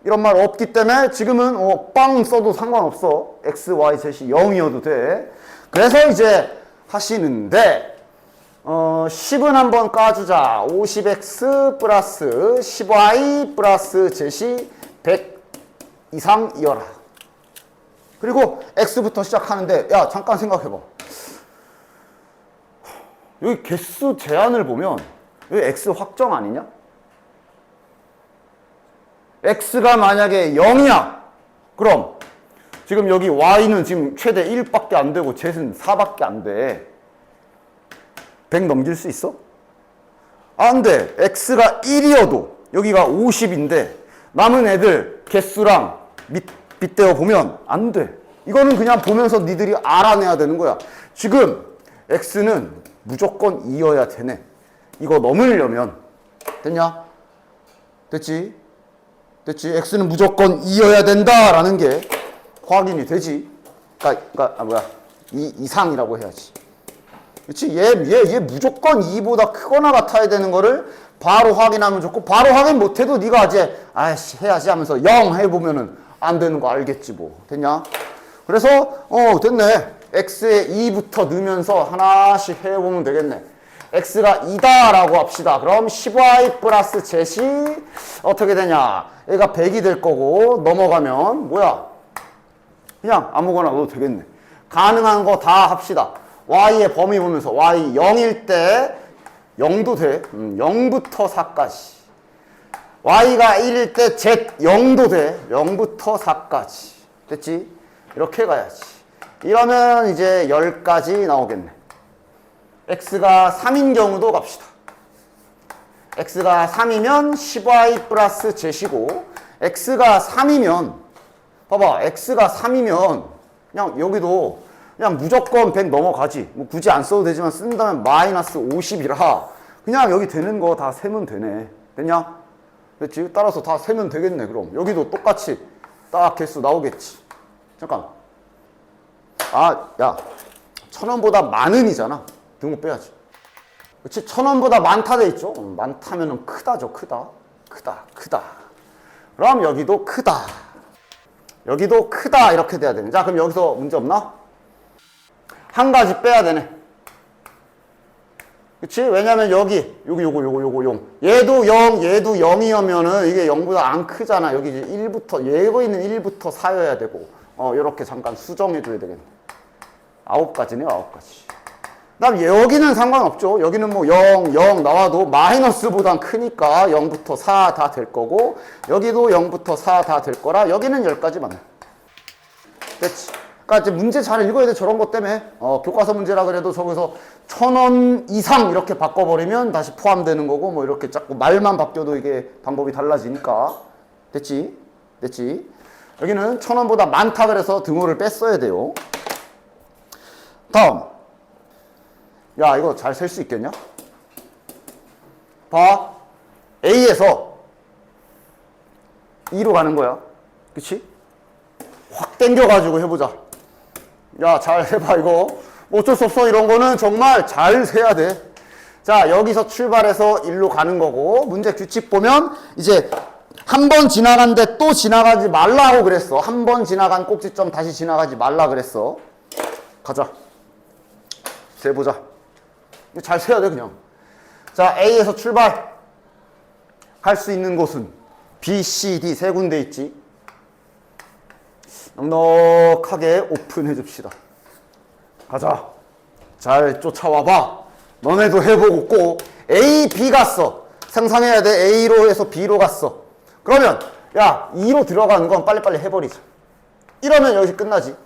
이런 말 없기 때문에 지금은 빵 써도 상관없어. x, y, z이 0이어도 돼. 그래서 이제 하시는데 10은 한번 까주자. 50x 플러스 10y 플러스 z이 100 이상이어라. 그리고 x부터 시작하는데 야 잠깐 생각해봐. 여기 개수 제한을 보면 여기 x 확정 아니냐? x가 만약에 0이야. 그럼 지금 여기 y는 지금 최대 1밖에 안 되고 z는 4밖에 안 돼. 100 넘길 수 있어? 안 돼. x가 1이어도 여기가 50인데 남은 애들 개수랑 빗대어 보면 안 돼. 이거는 그냥 보면서 니들이 알아내야 되는 거야. 지금 x는 무조건 2여야 되네. 이거 넘으려면 됐냐? 됐지? 됐지? x는 무조건 2여야 된다라는 게 확인이 되지. 그러니까 2 이상이라고 해야지. 그렇지? 얘 무조건 2보다 크거나 같아야 되는 거를 바로 확인하면 좋고 바로 확인 못해도 네가 이제 아이씨 해야지 하면서 0 해보면은 안 되는 거 알겠지 뭐. 됐냐? 그래서 됐네. x에 2부터 넣으면서 하나씩 해보면 되겠네. x가 2다 라고 합시다. 그럼 10y 플러스 z이 어떻게 되냐? 얘가 100이 될 거고 넘어가면 뭐야? 그냥 아무거나 넣어도 되겠네. 가능한 거 다 합시다. y의 범위 보면서 y 0일 때 0도 돼. 0부터 4까지. y가 1일 때 z 0도 돼. 0부터 4까지. 됐지? 이렇게 가야지. 이러면 이제 10까지 나오겠네. x가 3인 경우도 갑시다. x가 3이면 10y 플러스 z이고 x가 3이면 봐봐. x가 3이면 그냥 여기도 그냥 무조건 100 넘어가지. 뭐 굳이 안 써도 되지만 쓴다면 마이너스 50이라 그냥 여기 되는 거 다 세면 되네. 됐냐? 됐지? 따라서 다 세면 되겠네. 그럼 여기도 똑같이 딱 개수 나오겠지. 잠깐. 아, 야, 1000원보다 많은이잖아. 등호 빼야지. 그렇지? 1000원보다 많다 돼 있죠? 많다면은 크다죠. 크다. 크다. 그럼 여기도 크다. 여기도 크다. 이렇게 돼야 되네. 자, 그럼 여기서 문제 없나? 한 가지 빼야 되네. 그치? 왜냐면 여기, 요거 0. 얘도 0, 얘도 0이면은 이게 0보다 안 크잖아. 여기 이제 1부터, 얘고 있는 1부터 4여야 되고. 요렇게 잠깐 수정해줘야 되겠네. 9가지네요, 9가지. 그 다음 여기는 상관없죠. 여기는 뭐 0 나와도 마이너스보단 크니까 0부터 4 다 될 거고, 여기도 0부터 4 다 될 거라 여기는 10가지 맞네. 됐지? 그러니까 이제 문제 잘 읽어야 돼. 저런 것 때문에. 교과서 문제라 그래도 저기서 1000원 이상 이렇게 바꿔버리면 다시 포함되는 거고, 뭐 이렇게 자꾸 말만 바뀌어도 이게 방법이 달라지니까. 됐지? 여기는 1000원보다 많다 그래서 등호를 뺐어야 돼요. 다음. 야, 이거 잘 셀 수 있겠냐? 봐. A에서 2로 가는 거야. 그치? 확 당겨가지고 해보자. 야, 잘 해봐, 이거. 어쩔 수 없어. 이런 거는 정말 잘 세야 돼. 자, 여기서 출발해서 1로 가는 거고, 문제 규칙 보면, 이제, 한 번 지나간데 또 지나가지 말라고 그랬어. 한 번 지나간 꼭지점 다시 지나가지 말라 그랬어. 가자. 세보자. 잘 세야 돼, 그냥. 자, A에서 출발. 할 수 있는 곳은 B, C, D 세 군데 있지. 넉넉하게 오픈해 줍시다. 가자. 잘 쫓아와봐. 너네도 해보고 꼭 A, B 갔어. 상상해야 돼. A로 해서 B로 갔어. 그러면 야, 2로 들어가는 건 빨리빨리 해버리자. 이러면 여기서 끝나지.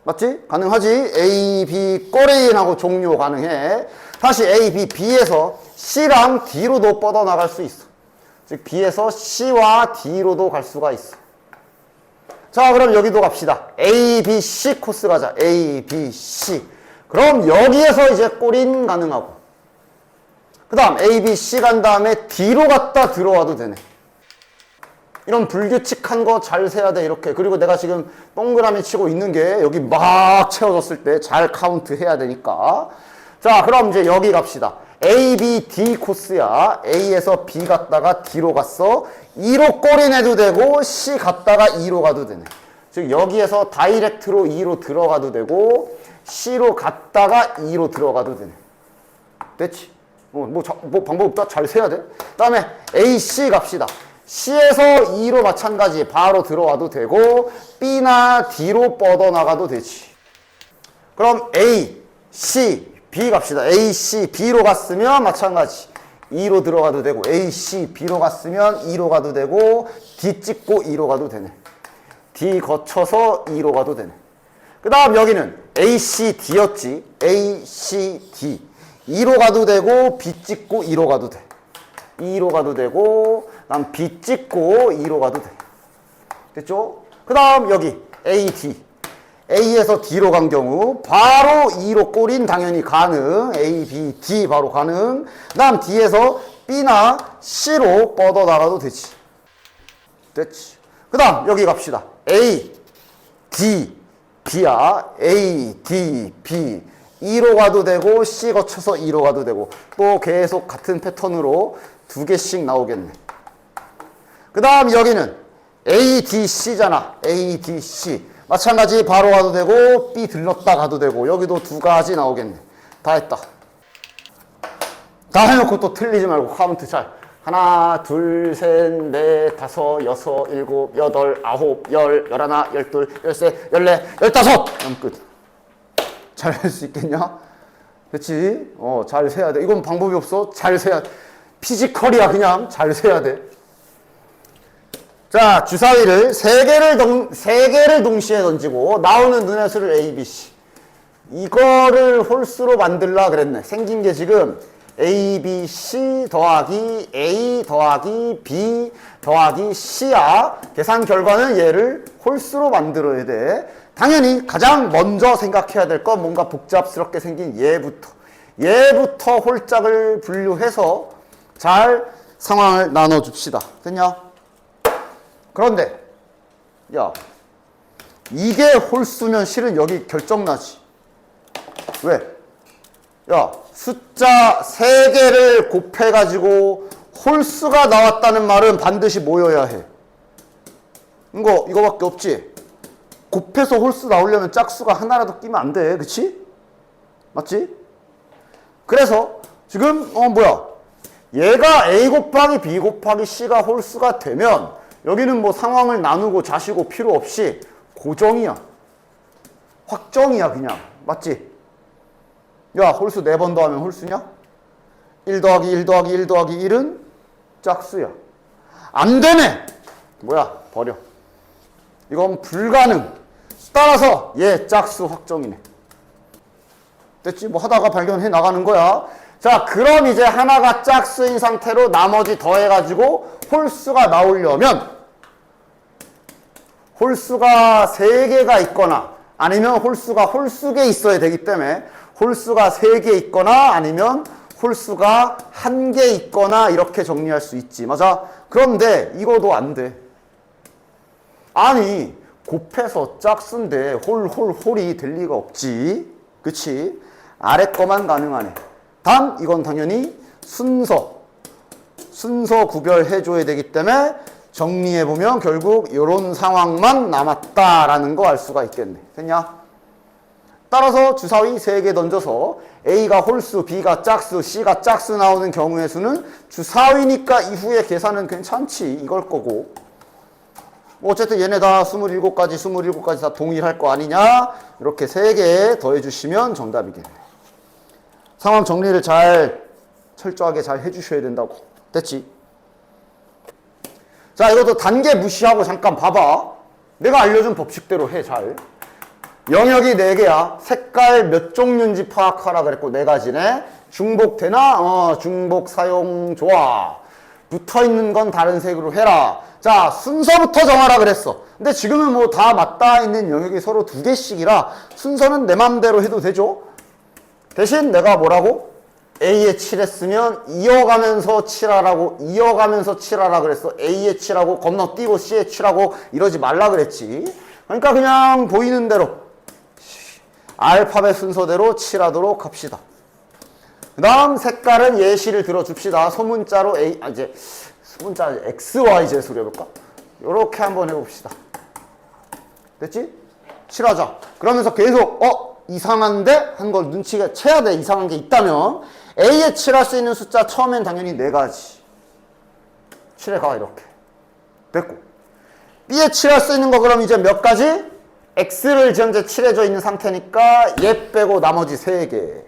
맞지? 가능하지? A, B 꼬레인하고 종료 가능해. 다시 A, B, B에서 C랑 D로도 뻗어나갈 수 있어. 즉 B에서 C와 D로도 갈 수가 있어. 자, 그럼 여기도 갑시다. A, B, C 코스 가자. A, B, C. 그럼 여기에서 이제 꼬린 가능하고. 그 다음 A, B, C 간 다음에 D로 갔다 들어와도 되네. 이런 불규칙한 거 잘 세야 돼. 이렇게. 그리고 내가 지금 동그라미 치고 있는 게 여기 막 채워졌을 때 잘 카운트 해야 되니까. 자, 그럼 이제 여기 갑시다. A, B, D 코스야. A에서 B 갔다가 D로 갔어. 2로 꼬리내도 되고 C 갔다가 2로 가도 되네. 즉 여기에서 다이렉트로 2로 들어가도 되고 C로 갔다가 2로 들어가도 되네. 됐지? 뭐 방법 없다. 잘 세야 돼. 그 다음에 A, C 갑시다. C에서 2로 마찬가지 바로 들어와도 되고 B나 D로 뻗어나가도 되지. 그럼 A, C, B 갑시다. A, C, B로 갔으면 마찬가지 2로 들어가도 되고 A, C, B로 갔으면 2로 가도 되고 D 찍고 2로 가도 되네. D 거쳐서 2로 가도 되네. 그 다음 여기는 A, C, D였지. A, C, D 2로 가도 되고 B 찍고 2로 가도 돼. 2로 가도 되고 난 B 찍고 2로 가도 돼. 됐죠? 그 다음 여기 A, D A에서 D로 간 경우 바로 2로 꼬린 당연히 가능. A, B, D 바로 가능. 그 다음 D에서 B나 C로 뻗어나가도 되지. 됐지. 그 다음 여기 갑시다. A, D, B야. A, D, B 2로 가도 되고 C 거쳐서 2로 가도 되고 또 계속 같은 패턴으로 두 개씩 나오겠네. 그 다음 여기는 A, D, C잖아. A, D, C 마찬가지 바로 가도 되고 B 들렀다 가도 되고 여기도 두 가지 나오겠네. 다 했다. 다 해놓고 또 틀리지 말고 카운트 잘. 하나, 둘, 셋, 넷, 다섯, 여섯, 일곱, 여덟, 아홉, 열, 열하나, 열둘, 열세, 열네, 열다섯! 그럼 끝. 잘 할 수 있겠냐? 그치? 잘 세야 돼. 이건 방법이 없어. 잘 세야 돼. 피지컬이야, 그냥. 잘 세야 돼. 자, 주사위를 세 개를 동시에 던지고 나오는 눈의 수를 A, B, C. 이거를 홀수로 만들라 그랬네. 생긴 게 지금 A, B, C 더하기 A 더하기 B 더하기 C야. 계산 결과는 얘를 홀수로 만들어야 돼. 당연히 가장 먼저 생각해야 될 건 뭔가 복잡스럽게 생긴 얘부터 홀짝을 분류해서 잘 상황을 나눠줍시다. 됐냐? 그런데 야, 이게 홀수면 실은 여기 결정나지. 왜? 야, 숫자 3개를 곱해가지고 홀수가 나왔다는 말은 반드시 모여야 해. 이거밖에 없지? 곱해서 홀수 나오려면 짝수가 하나라도 끼면 안 돼. 그치? 맞지? 그래서 지금 얘가 A 곱하기 B 곱하기 C가 홀수가 되면 여기는 뭐 상황을 나누고 자시고 필요 없이 고정이야. 확정이야 그냥. 맞지? 야, 홀수 4번 더하면 홀수냐? 1 더하기 1 더하기 1 더하기 1은 짝수야. 안 되네! 버려. 이건 불가능. 따라서 얘 짝수 확정이네. 됐지? 뭐 하다가 발견해 나가는 거야. 자, 그럼 이제 하나가 짝수인 상태로 나머지 더해가지고 홀수가 나오려면 홀수가 3개가 있거나 아니면 홀수가 홀수계 있어야 되기 때문에 홀수가 3개 있거나 아니면 홀수가 1개 있거나 이렇게 정리할 수 있지. 맞아? 그런데 이거도 안 돼. 아니, 곱해서 짝수인데 홀이 될 리가 없지. 그치? 아래 거만 가능하네. 단, 이건 당연히 순서 구별해줘야 되기 때문에 정리해보면 결국 이런 상황만 남았다라는 거 알 수가 있겠네. 됐냐? 따라서 주사위 3개 던져서 A가 홀수, B가 짝수, C가 짝수 나오는 경우의 수는 주사위니까 이후에 계산은 괜찮지. 이걸 거고. 어쨌든 얘네 다 27가지 다 동일할 거 아니냐? 이렇게 3개 더해주시면 정답이겠네. 상황 정리를 철저하게 잘 해주셔야 된다고. 됐지? 자, 이것도 단계 무시하고 잠깐 봐봐. 내가 알려준 법칙대로 해, 잘. 영역이 4개야. 색깔 몇 종류인지 파악하라 그랬고 4가지네. 중복 되나? 중복 사용 좋아. 붙어있는 건 다른 색으로 해라. 자, 순서부터 정하라 그랬어. 근데 지금은 뭐 다 맞닿아 있는 영역이 서로 2개씩이라 순서는 내 맘대로 해도 되죠. 대신 내가 뭐라고? A에 칠했으면 이어가면서 칠하라 그랬어. A에 칠하고 건너뛰고 C에 칠하고 이러지 말라 그랬지. 그러니까 그냥 보이는 대로 알파벳 순서대로 칠하도록 합시다. 그 다음 색깔은 예시를 들어줍시다. 소문자로 소문자 XYZ로 해볼까? 요렇게 한번 해봅시다. 됐지? 칠하자. 그러면서 계속 이상한데? 한 걸 눈치가 채야 돼. 이상한 게 있다면 A에 칠할 수 있는 숫자 처음엔 당연히 4가지 칠해가. 이렇게 됐고, B에 칠할 수 있는 거 그럼 이제 몇 가지? X를 현재 칠해져 있는 상태니까 얘 빼고 나머지 3개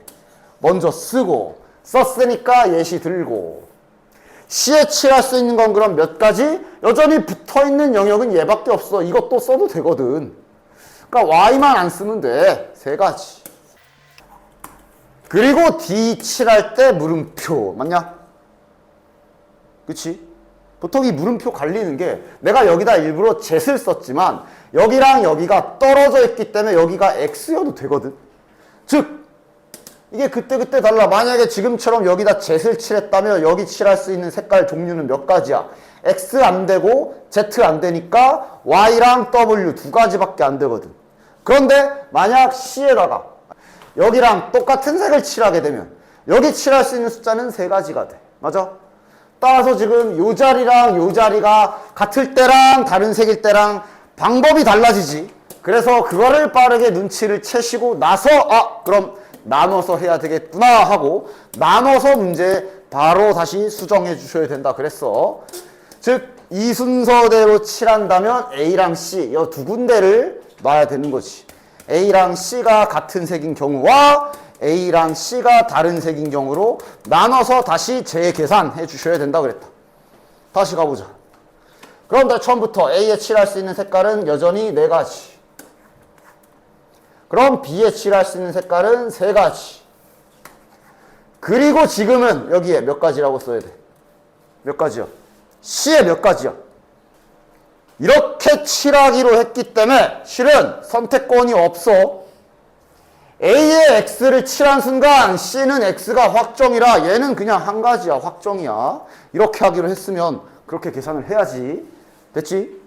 먼저 쓰고, 썼으니까 예시 들고. C에 칠할 수 있는 건 그럼 몇 가지? 여전히 붙어있는 영역은 얘밖에 없어. 이것도 써도 되거든. 그러니까 Y만 안 쓰면 돼. 3가지. 그리고 D 칠할 때 물음표. 맞냐? 그치? 보통 이 물음표 갈리는 게 내가 여기다 일부러 Z를 썼지만 여기랑 여기가 떨어져 있기 때문에 여기가 X여도 되거든. 즉 이게 그때그때 달라. 만약에 지금처럼 여기다 Z를 칠했다면 여기 칠할 수 있는 색깔 종류는 몇 가지야? X 안 되고 Z 안 되니까 Y랑 W 2가지밖에 안 되거든. 그런데 만약 C에다가 여기랑 똑같은 색을 칠하게 되면 여기 칠할 수 있는 숫자는 3가지가 돼. 맞아? 따라서 지금 요 자리랑 요 자리가 같을 때랑 다른 색일 때랑 방법이 달라지지. 그래서 그거를 빠르게 눈치를 채시고 나서 그럼 나눠서 해야 되겠구나 하고 나눠서 문제 바로 다시 수정해 주셔야 된다 그랬어. 즉 이 순서대로 칠한다면 A랑 C 이 두 군데를 놔야 되는 거지. A랑 C가 같은 색인 경우와 A랑 C가 다른 색인 경우로 나눠서 다시 재계산해 주셔야 된다 그랬다. 다시 가보자. 그럼 다 처음부터 A에 칠할 수 있는 색깔은 여전히 4가지. 그럼 B에 칠할 수 있는 색깔은 3가지. 그리고 지금은 여기에 몇 가지라고 써야 돼? 몇 가지요? C에 몇 가지야? 이렇게 칠하기로 했기 때문에 실은 선택권이 없어. A에 X를 칠한 순간 C는 X가 확정이라 얘는 그냥 한 가지야. 확정이야. 이렇게 하기로 했으면 그렇게 계산을 해야지. 됐지?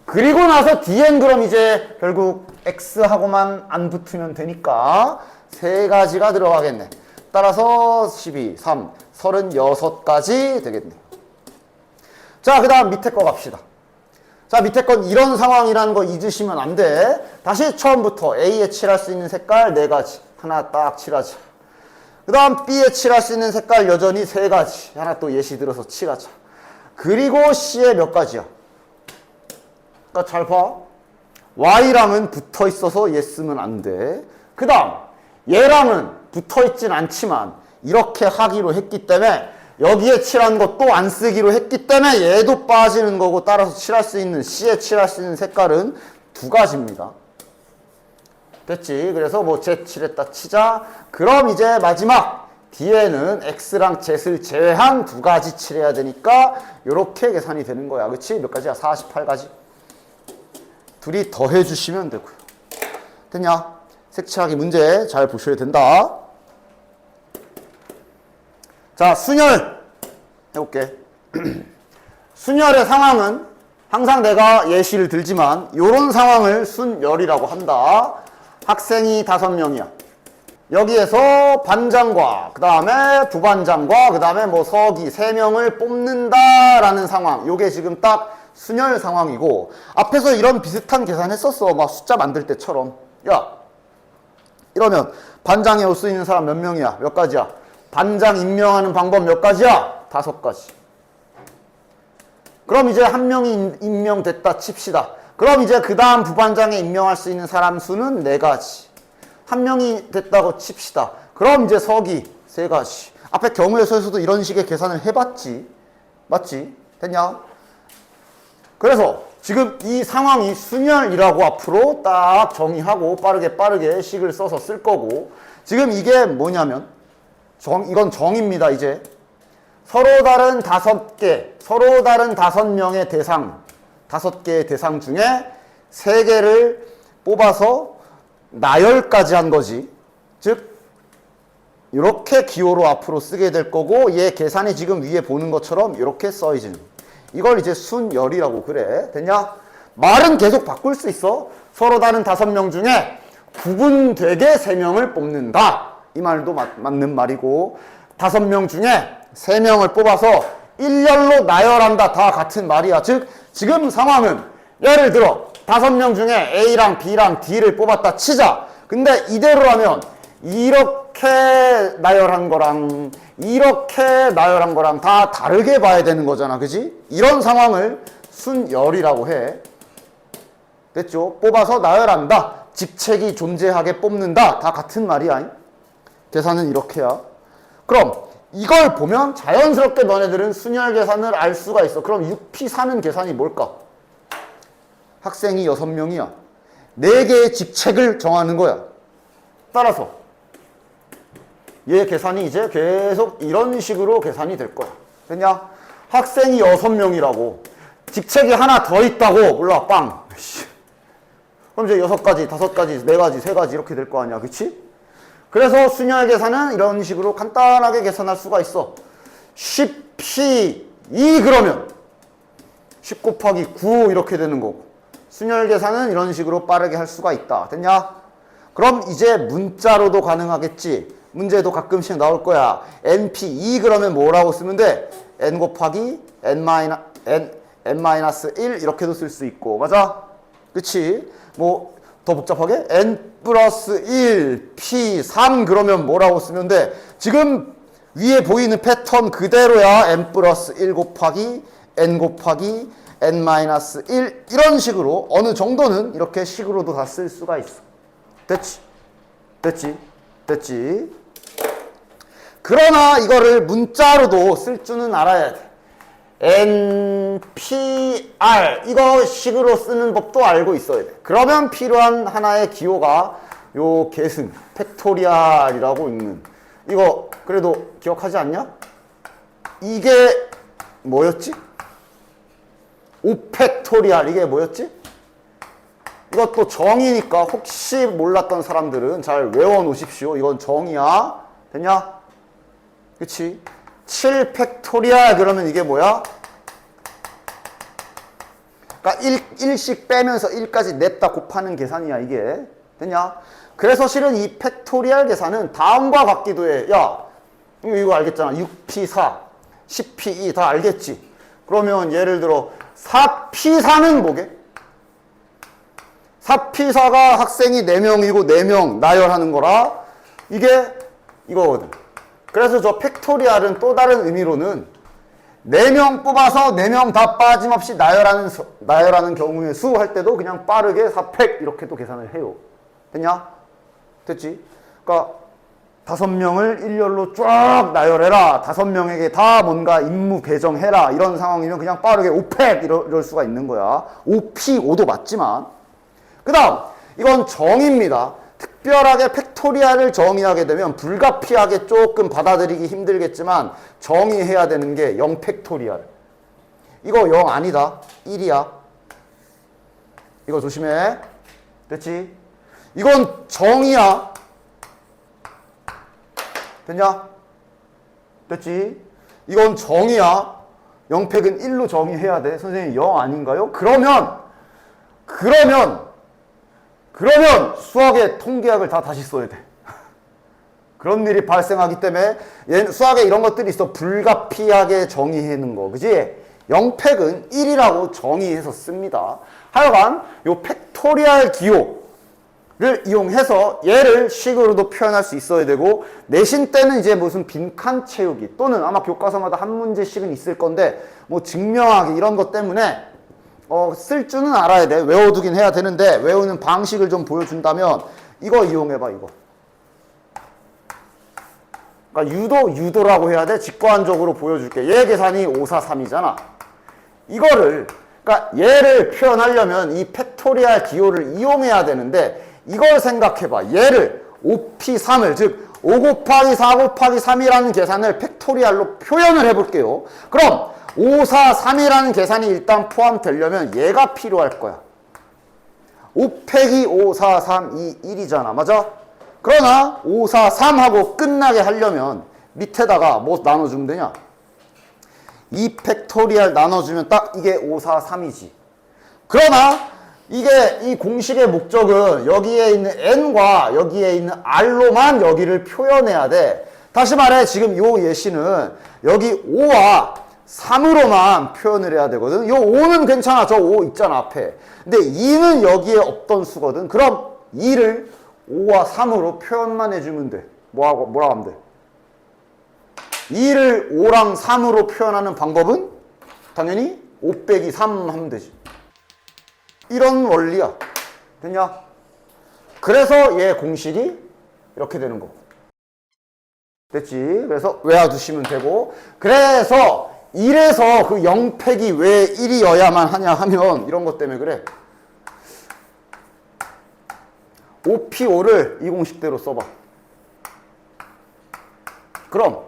그리고 나서 D엔 그럼 이제 결국 X하고만 안 붙으면 되니까 3가지가 들어가겠네. 따라서 12, 3, 36가지 되겠네. 자, 그 다음 밑에 거 갑시다. 자, 밑에 건 이런 상황이라는 거 잊으시면 안 돼. 다시 처음부터 A에 칠할 수 있는 색깔 4가지. 하나 딱 칠하자. 그 다음 B에 칠할 수 있는 색깔 여전히 3가지. 하나 또 예시 들어서 칠하자. 그리고 C에 몇 가지야? 그러니까 잘 봐. Y랑은 붙어 있어서 얘 쓰면 안 돼. 그 다음 얘랑은 붙어 있진 않지만 이렇게 하기로 했기 때문에 여기에 칠한 것도 안 쓰기로 했기 때문에 얘도 빠지는 거고 따라서 칠할 수 있는 C에 칠할 수 있는 색깔은 2가지입니다. 됐지? 그래서 뭐 Z 칠했다 치자. 그럼 이제 마지막 D에는 X랑 Z를 제외한 2가지 칠해야 되니까 이렇게 계산이 되는 거야. 그치? 몇 가지야? 48가지. 둘이 더해 주시면 되고요. 됐냐? 색칠하기 문제 잘 보셔야 된다. 자, 순열 해볼게. 순열의 상황은 항상 내가 예시를 들지만 이런 상황을 순열이라고 한다. 학생이 5명이야. 여기에서 반장과 그 다음에 부반장과 그 다음에 뭐 서기 3명을 뽑는다라는 상황. 요게 지금 딱 순열 상황이고 앞에서 이런 비슷한 계산 했었어. 막 숫자 만들 때처럼. 야, 이러면 반장에 올 수 있는 사람 몇 명이야? 몇 가지야? 반장 임명하는 방법 몇 가지야? 5가지. 그럼 이제 한 명이 임명됐다 칩시다. 그럼 이제 그 다음 부반장에 임명할 수 있는 사람 수는 4가지. 한 명이 됐다고 칩시다. 그럼 이제 서기 3가지. 앞에 경우의 수에서도 이런 식의 계산을 해봤지. 맞지? 됐냐? 그래서 지금 이 상황이 순열이라고 앞으로 딱 정의하고 빠르게 식을 써서 쓸 거고 지금 이게 뭐냐면 이건 정입니다. 이제 서로 다른 5개, 서로 다른 5명의 대상, 5개의 대상 중에 3개를 뽑아서 나열까지 한 거지. 즉 이렇게 기호로 앞으로 쓰게 될 거고 얘 계산이 지금 위에 보는 것처럼 이렇게 써있는 이걸 이제 순열이라고 그래. 됐냐? 말은 계속 바꿀 수 있어. 서로 다른 5명 중에 구분되게 3명을 뽑는다. 이 말도 맞는 말이고 5명 중에 3명을 뽑아서 일렬로 나열한다. 다 같은 말이야. 즉 지금 상황은 예를 들어 5명 중에 A랑 B랑 D를 뽑았다 치자. 근데 이대로라면 이렇게 나열한 거랑 이렇게 나열한 거랑 다 다르게 봐야 되는 거잖아. 그지? 이런 상황을 순열이라고 해. 됐죠? 뽑아서 나열한다. 직책이 존재하게 뽑는다. 다 같은 말이야. 계산은 이렇게야. 그럼 이걸 보면 자연스럽게 너네들은 순열 계산을 알 수가 있어. 그럼 6P4는 계산이 뭘까? 학생이 6명이야. 4개의 직책을 정하는 거야. 따라서 얘 계산이 이제 계속 이런 식으로 계산이 될 거야. 됐냐? 학생이 6명이라고 직책이 하나 더 있다고 몰라 빵. 그럼 이제 6가지, 5가지, 4가지, 3가지 이렇게 될 거 아니야. 그치? 그래서 순열 계산은 이런 식으로 간단하게 계산할 수가 있어. 10P2 그러면 10 곱하기 9 이렇게 되는 거고 순열 계산은 이런 식으로 빠르게 할 수가 있다. 됐냐? 그럼 이제 문자로도 가능하겠지. 문제도 가끔씩 나올 거야. NP2 그러면 뭐라고 쓰면 돼? N 곱하기 N-1 이렇게도 쓸 수 있고. 맞아? 그치? 뭐 더 복잡하게 n 플러스 1 p3 그러면 뭐라고 쓰면 돼? 지금 위에 보이는 패턴 그대로야. n 플러스 1 곱하기 n 곱하기 n 마이너스 1 이런 식으로 어느 정도는 이렇게 식으로도 다 쓸 수가 있어. 됐지? 됐지? 됐지? 그러나 이거를 문자로도 쓸 줄은 알아야 돼. NPR 이거 식으로 쓰는 법도 알고 있어야 돼. 그러면 필요한 하나의 기호가 요 계승 팩토리얼이라고 있는 이거 그래도 기억하지 않냐? 이게 뭐였지? 5팩토리얼 이게 뭐였지? 이것도 정의니까 혹시 몰랐던 사람들은 잘 외워놓으십시오. 이건 정의야. 됐냐? 그치? 7팩토리얼 그러면 이게 뭐야? 그러니까 1씩 빼면서 1까지 냈다 곱하는 계산이야 이게. 됐냐? 그래서 실은 이 팩토리얼 계산은 다음과 같기도 해. 야 이거 알겠잖아. 6p4 10p2 다 알겠지? 그러면 예를 들어 4p4는 뭐게? 4p4가 학생이 4명이고 4명 나열하는 거라 이게 이거거든. 그래서 저 팩토리얼은 또 다른 의미로는 4명 뽑아서 4명 다 빠짐없이 나열하는 경우의 수 할 때도 그냥 빠르게 4팩 이렇게도 계산을 해요. 됐냐? 됐지? 그러니까 5명을 일렬로 쫙 나열해라. 5명에게 다 뭔가 임무 배정해라. 이런 상황이면 그냥 빠르게 5팩 이럴 수가 있는 거야. 5P5도 맞지만. 그 다음 이건 정의입니다. 특별하게 팩토리얼을 정의하게 되면 불가피하게 조금 받아들이기 힘들겠지만 정의해야 되는 게 0팩토리얼. 이거 0 아니다. 1이야. 이거 조심해. 됐지? 이건 정의야. 됐냐? 됐지? 이건 정의야. 0팩은 1로 정의해야 돼. 선생님 0 아닌가요? 그러면 수학의 통계학을 다 다시 써야 돼. 그런 일이 발생하기 때문에 수학에 이런 것들이 있어. 불가피하게 정의하는 거. 그지? 0팩은 1이라고 정의해서 씁니다. 하여간 요 팩토리얼 기호를 이용해서 얘를 식으로도 표현할 수 있어야 되고 내신 때는 이제 무슨 빈칸 채우기 또는 아마 교과서마다 한 문제씩은 있을 건데 뭐 증명하기 이런 것 때문에 쓸 줄은 알아야 돼. 외워두긴 해야 되는데 외우는 방식을 좀 보여준다면 이거 이용해봐 이거. 그러니까 유도라고 해야 돼. 직관적으로 보여줄게. 얘 계산이 5, 4, 3이잖아. 이거를 그러니까 얘를 표현하려면 이 팩토리얼 기호를 이용해야 되는데 이걸 생각해봐. 얘를 5p3을 즉 5 곱하기 4 곱하기 3이라는 계산을 팩토리얼로 표현을 해볼게요. 그럼 5, 4, 3이라는 계산이 일단 포함되려면 얘가 필요할 거야. 5 빼기 5, 4, 3, 2, 1이잖아. 맞아? 그러나 5, 4, 3하고 끝나게 하려면 밑에다가 뭐 나눠주면 되냐? 2 팩토리얼 나눠주면 딱 이게 5, 4, 3이지. 그러나 이게 이 공식의 목적은 여기에 있는 n과 여기에 있는 r로만 여기를 표현해야 돼. 다시 말해 지금 요 예시는 여기 5와 3으로만 표현을 해야 되거든. 요 5는 괜찮아. 저 5 있잖아 앞에. 근데 2는 여기에 없던 수거든. 그럼 2를 5와 3으로 표현만 해주면 돼. 뭐라고 하면 돼? 2를 5랑 3으로 표현하는 방법은 당연히 5 빼기 3 하면 되지. 이런 원리야. 됐냐? 그래서 얘 공식이 이렇게 되는 거. 됐지? 그래서 외워두시면 되고. 그래서 이래서 그 0팩이 왜 1이어야만 하냐 하면 이런 것 때문에 그래. 5P5를 이 공식대로 써봐. 그럼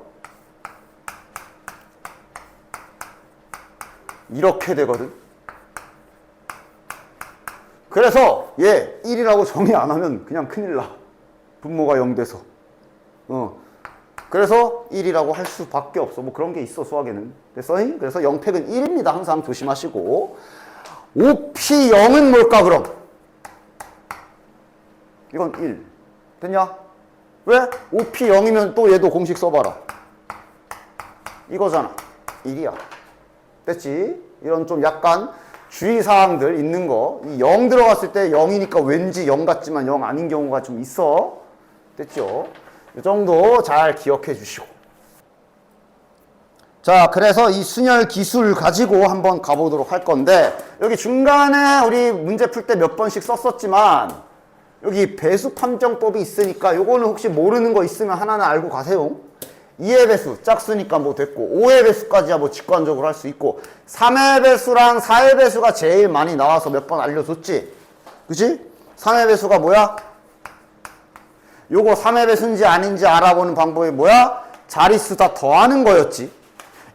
이렇게 되거든. 그래서 얘 1이라고 정의 안 하면 그냥 큰일 나. 분모가 0 돼서. 그래서 1이라고 할 수밖에 없어. 뭐 그런 게 있어 수학에는. 됐어? 그래서 0팩은 1입니다. 항상 조심하시고. 5P0은 뭘까 그럼? 이건 1. 됐냐? 왜? 5P0이면 또 얘도 공식 써봐라. 이거잖아. 1이야. 됐지? 이런 좀 약간 주의사항들 있는 거. 이 0 들어갔을 때 0이니까 왠지 0 같지만 0 아닌 경우가 좀 있어. 됐죠? 이 정도 잘 기억해 주시고. 자, 그래서 이 순열 기술 가지고 한번 가보도록 할 건데, 여기 중간에 우리 문제 풀 때 몇 번씩 썼었지만, 여기 배수 판정법이 있으니까 요거는 혹시 모르는 거 있으면 하나는 알고 가세요. 2의 배수, 짝수니까 뭐 됐고, 5의 배수까지야 뭐 직관적으로 할 수 있고, 3의 배수랑 4의 배수가 제일 많이 나와서 몇 번 알려줬지? 그치? 3의 배수가 뭐야? 요거 3의 배수인지 아닌지 알아보는 방법이 뭐야? 자릿수 다 더하는 거였지.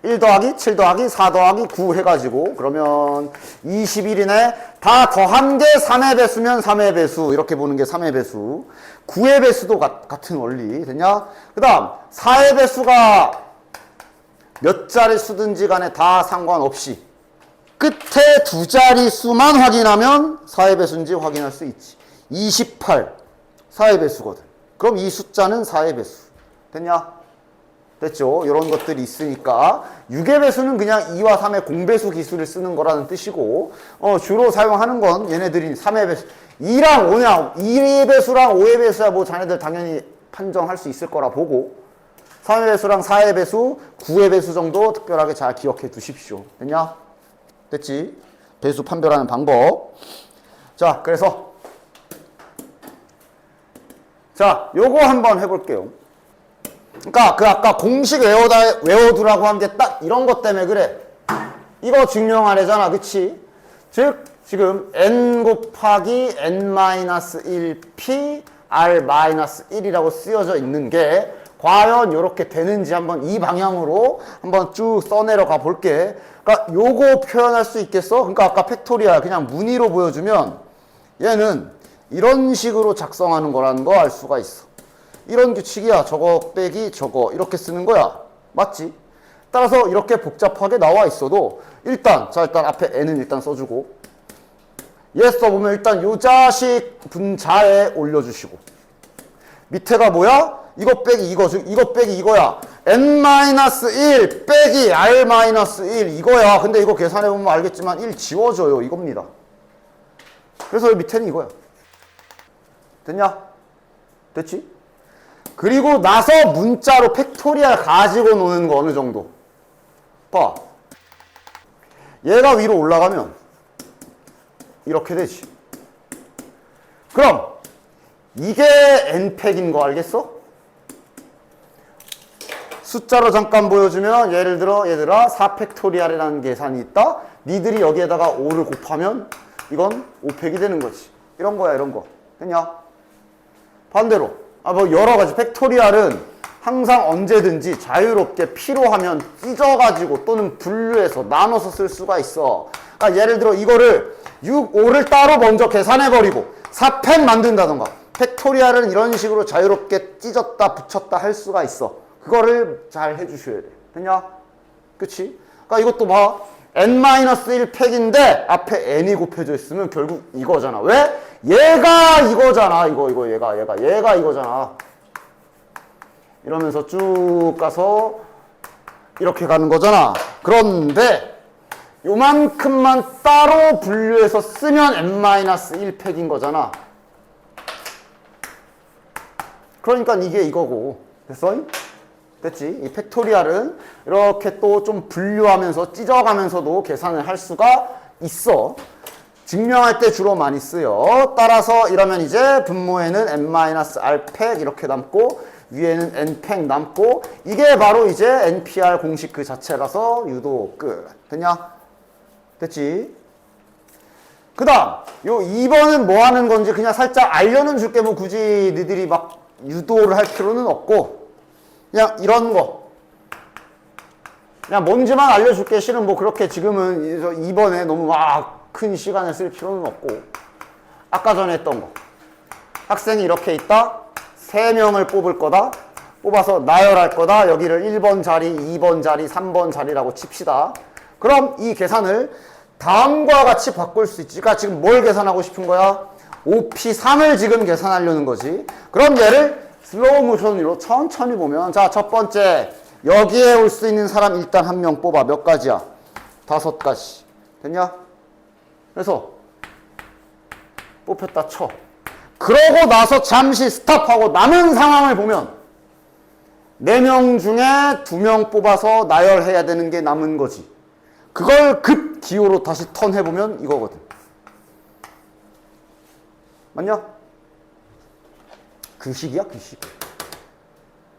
1 더하기 7 더하기 4 더하기 9 해가지고 그러면 21이네. 다 더한 게 3의 배수면 3의 배수 이렇게 보는 게 3의 배수. 9의 배수도 같은 원리 됐냐? 그 다음 4의 배수가 몇 자릿수든지 간에 다 상관없이 끝에 두 자릿수만 확인하면 4의 배수인지 확인할 수 있지. 28 4의 배수거든. 그럼 이 숫자는 4의 배수 됐냐? 됐죠? 이런 것들이 있으니까 6의 배수는 그냥 2와 3의 공배수 기술을 쓰는 거라는 뜻이고 주로 사용하는 건 얘네들이 3의 배수 2랑 5냐 2의 배수랑 5의 배수야 뭐 자네들 당연히 판정할 수 있을 거라 보고 3의 배수랑 4의 배수 9의 배수 정도 특별하게 잘 기억해 두십시오. 됐냐? 됐지? 배수 판별하는 방법. 자, 그래서 자, 요거 한번 해볼게요. 그러니까 그 아까 공식 외워두라고 한 게 딱 이런 것 때문에 그래. 이거 증명하래잖아. 그치? 즉 지금 n 곱하기 n-1p r-1이라고 쓰여져 있는 게 과연 이렇게 되는지 한번 이 방향으로 한번 쭉 써내려가 볼게. 그러니까 요거 표현할 수 있겠어? 그러니까 아까 팩토리얼 그냥 무늬로 보여주면 얘는 이런 식으로 작성하는 거라는 거 알 수가 있어. 이런 규칙이야. 저거 빼기 저거 이렇게 쓰는 거야. 맞지? 따라서 이렇게 복잡하게 나와 있어도 일단 앞에 n은 일단 써주고 얘 써보면 일단 요 자식 분자에 올려주시고 밑에가 뭐야? 이거 빼기 이거 즉 이거 빼기 이거야. n-1 빼기 r-1 이거야. 근데 이거 계산해보면 알겠지만 1 지워져요. 이겁니다. 그래서 밑에는 이거야. 됐냐? 됐지? 그리고 나서 문자로 팩토리얼 가지고 노는 거 어느 정도. 봐. 얘가 위로 올라가면 이렇게 되지. 그럼 이게 n팩인 거 알겠어? 숫자로 잠깐 보여주면 예를 들어 얘들아 4팩토리얼이라는 계산이 있다. 니들이 여기에다가 5를 곱하면 이건 5팩이 되는 거지. 이런 거야 이런 거. 됐냐? 반대로 뭐 여러 가지 팩토리얼은 항상 언제든지 자유롭게 필요하면 찢어가지고 또는 분류해서 나눠서 쓸 수가 있어. 그러니까 예를 들어 이거를 6, 5를 따로 먼저 계산해버리고 4팩 만든다던가. 팩토리얼은 이런 식으로 자유롭게 찢었다 붙였다 할 수가 있어. 그거를 잘 해주셔야 돼. 됐냐? 그치? 그러니까 이것도 봐. n-1팩인데 앞에 n이 곱해져 있으면 결국 이거잖아. 왜? 얘가 이거잖아. 얘가 이거잖아. 이러면서 쭉 가서 이렇게 가는 거잖아. 그런데 요만큼만 따로 분류해서 쓰면 n-1팩인 거잖아. 그러니까 이게 이거고. 됐어? 됐지? 이 팩토리얼은 이렇게 또 좀 분류하면서 찢어가면서도 계산을 할 수가 있어. 증명할 때 주로 많이 쓰여. 따라서 이러면 이제 분모에는 n-r팩 이렇게 남고 위에는 n팩 남고 이게 바로 이제 NPR 공식 그 자체라서 유도 끝. 됐냐? 됐지? 그 다음 요 2번은 뭐 하는 건지 그냥 살짝 알려는 줄게. 뭐 굳이 너희들이 막 유도를 할 필요는 없고 그냥 이런 거 그냥 뭔지만 알려줄게. 실은 뭐 그렇게 지금은 이번에 너무 막 큰 시간을 쓸 필요는 없고 아까 전에 했던 거 학생이 이렇게 있다. 3명을 뽑을 거다. 뽑아서 나열할 거다. 여기를 1번 자리, 2번 자리, 3번 자리라고 칩시다. 그럼 이 계산을 다음과 같이 바꿀 수 있지. 그러니까 지금 뭘 계산하고 싶은 거야? OP3을 지금 계산하려는 거지. 그럼 얘를 슬로우 모션으로 천천히 보면 자, 첫 번째 여기에 올 수 있는 사람 일단 한 명 뽑아. 몇 가지야? 5가지. 됐냐? 그래서 뽑혔다 쳐. 그러고 나서 잠시 스탑하고 남은 상황을 보면 4명 중에 2명 뽑아서 나열해야 되는 게 남은 거지. 그걸 급 기호로 다시 턴해보면 이거거든. 맞냐? 규식이야, 규식.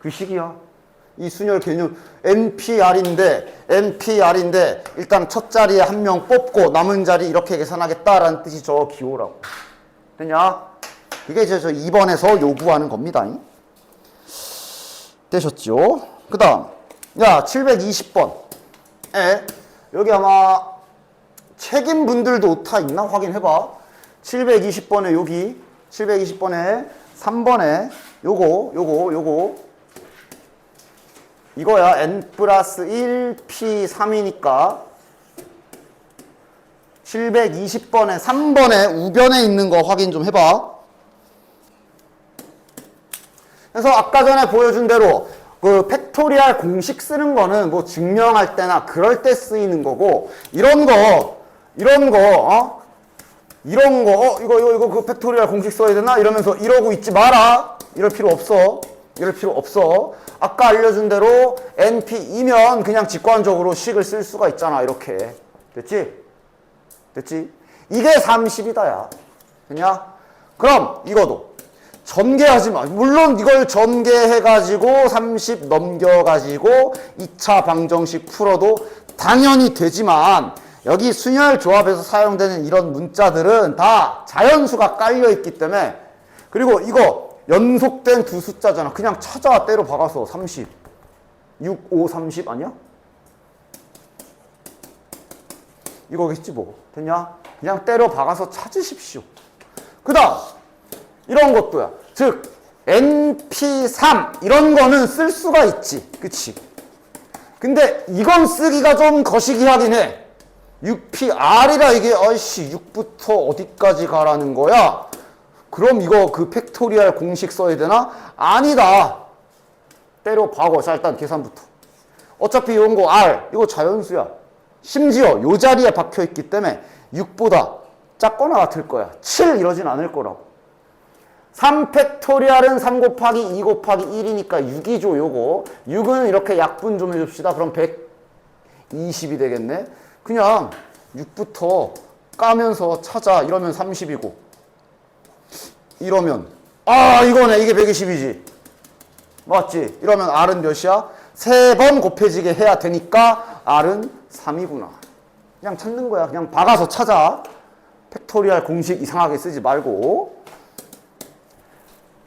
규식이야. 이 순열 개념 NPR인데 일단 첫 자리에 1명 뽑고 남은 자리 이렇게 계산하겠다라는 뜻이 저 기호라고. 됐냐? 이게 이제 저 2번에서 요구하는 겁니다. 되셨죠? 그 다음 야 720번 여기 아마 책임 분들도 다 있나 확인해봐. 720번에 여기 720번에 3번에 요거 이거야. n 플러스 1 p3이니까 720번에 3번에 우변에 있는 거 확인 좀 해봐. 그래서 아까 전에 보여준 대로 그 팩토리얼 공식 쓰는 거는 뭐 증명할 때나 그럴 때 쓰이는 거고, 이런 거 이거 그 팩토리얼 공식 써야 되나 이러면서 이러고 있지 마라. 이럴 필요 없어. 아까 알려준 대로 NP이면 그냥 직관적으로 식을 쓸 수가 있잖아. 이렇게. 됐지? 이게 30이다, 야. 됐냐? 그럼 이거도 전개하지 마. 물론 이걸 전개해가지고 30 넘겨가지고 2차 방정식 풀어도 당연히 되지만, 여기 순열 조합에서 사용되는 이런 문자들은 다 자연수가 깔려있기 때문에, 그리고 이거 연속된 두 숫자잖아. 그냥 찾아 때려 박아서 30. 6, 5, 30 아니야? 이거겠지 뭐. 됐냐? 그냥 때려 박아서 찾으십시오. 그 다음 이런 것도야. 즉 NP3 이런 거는 쓸 수가 있지. 그치? 근데 이건 쓰기가 좀 거시기하긴 해. 6PR이라 이게 아이씨 6부터 어디까지 가라는 거야? 그럼 이거 그 팩토리얼 공식 써야 되나? 아니다. 때려 박어. 자, 일단 계산부터. 어차피 이런 거 R 이거 자연수야. 심지어 요 자리에 박혀있기 때문에 6보다 작거나 같을 거야. 7 이러진 않을 거라고. 3팩토리얼은 3 곱하기 2 곱하기 1이니까 6이죠. 요거 6은 이렇게 약분 좀 해줍시다. 그럼 120이 되겠네. 그냥 6부터 까면서 찾아. 이러면 30이고 이러면 이거네. 이게 120이지. 맞지? 이러면 R은 몇이야? 3번 곱해지게 해야 되니까 R은 3이구나. 그냥 찾는 거야. 그냥 박아서 찾아. 팩토리얼 공식 이상하게 쓰지 말고.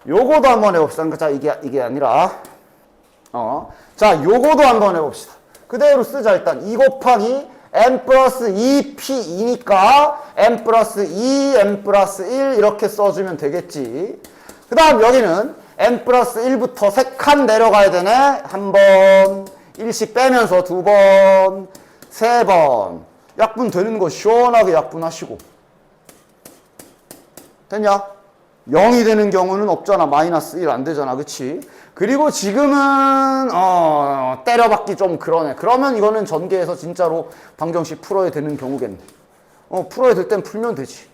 요거도 한번 해봅시다. 자, 이게 아니라 자, 요거도 한번 해봅시다. 그대로 쓰자. 일단 2 곱하기 n 플러스 2p이니까 n 플러스 2, n 플러스 1 이렇게 써주면 되겠지. 그 다음 여기는 n 플러스 1부터 3칸 내려가야 되네. 한 번 1씩 빼면서 2번 3번 약분 되는 거 시원하게 약분하시고. 됐냐? 0이 되는 경우는 없잖아. 마이너스 1 안 되잖아. 그치? 그리고 지금은 때려박기 좀 그러네. 그러면 이거는 전개해서 진짜로 방정식 풀어야 되는 경우겠네. 풀어야 될 땐 풀면 되지.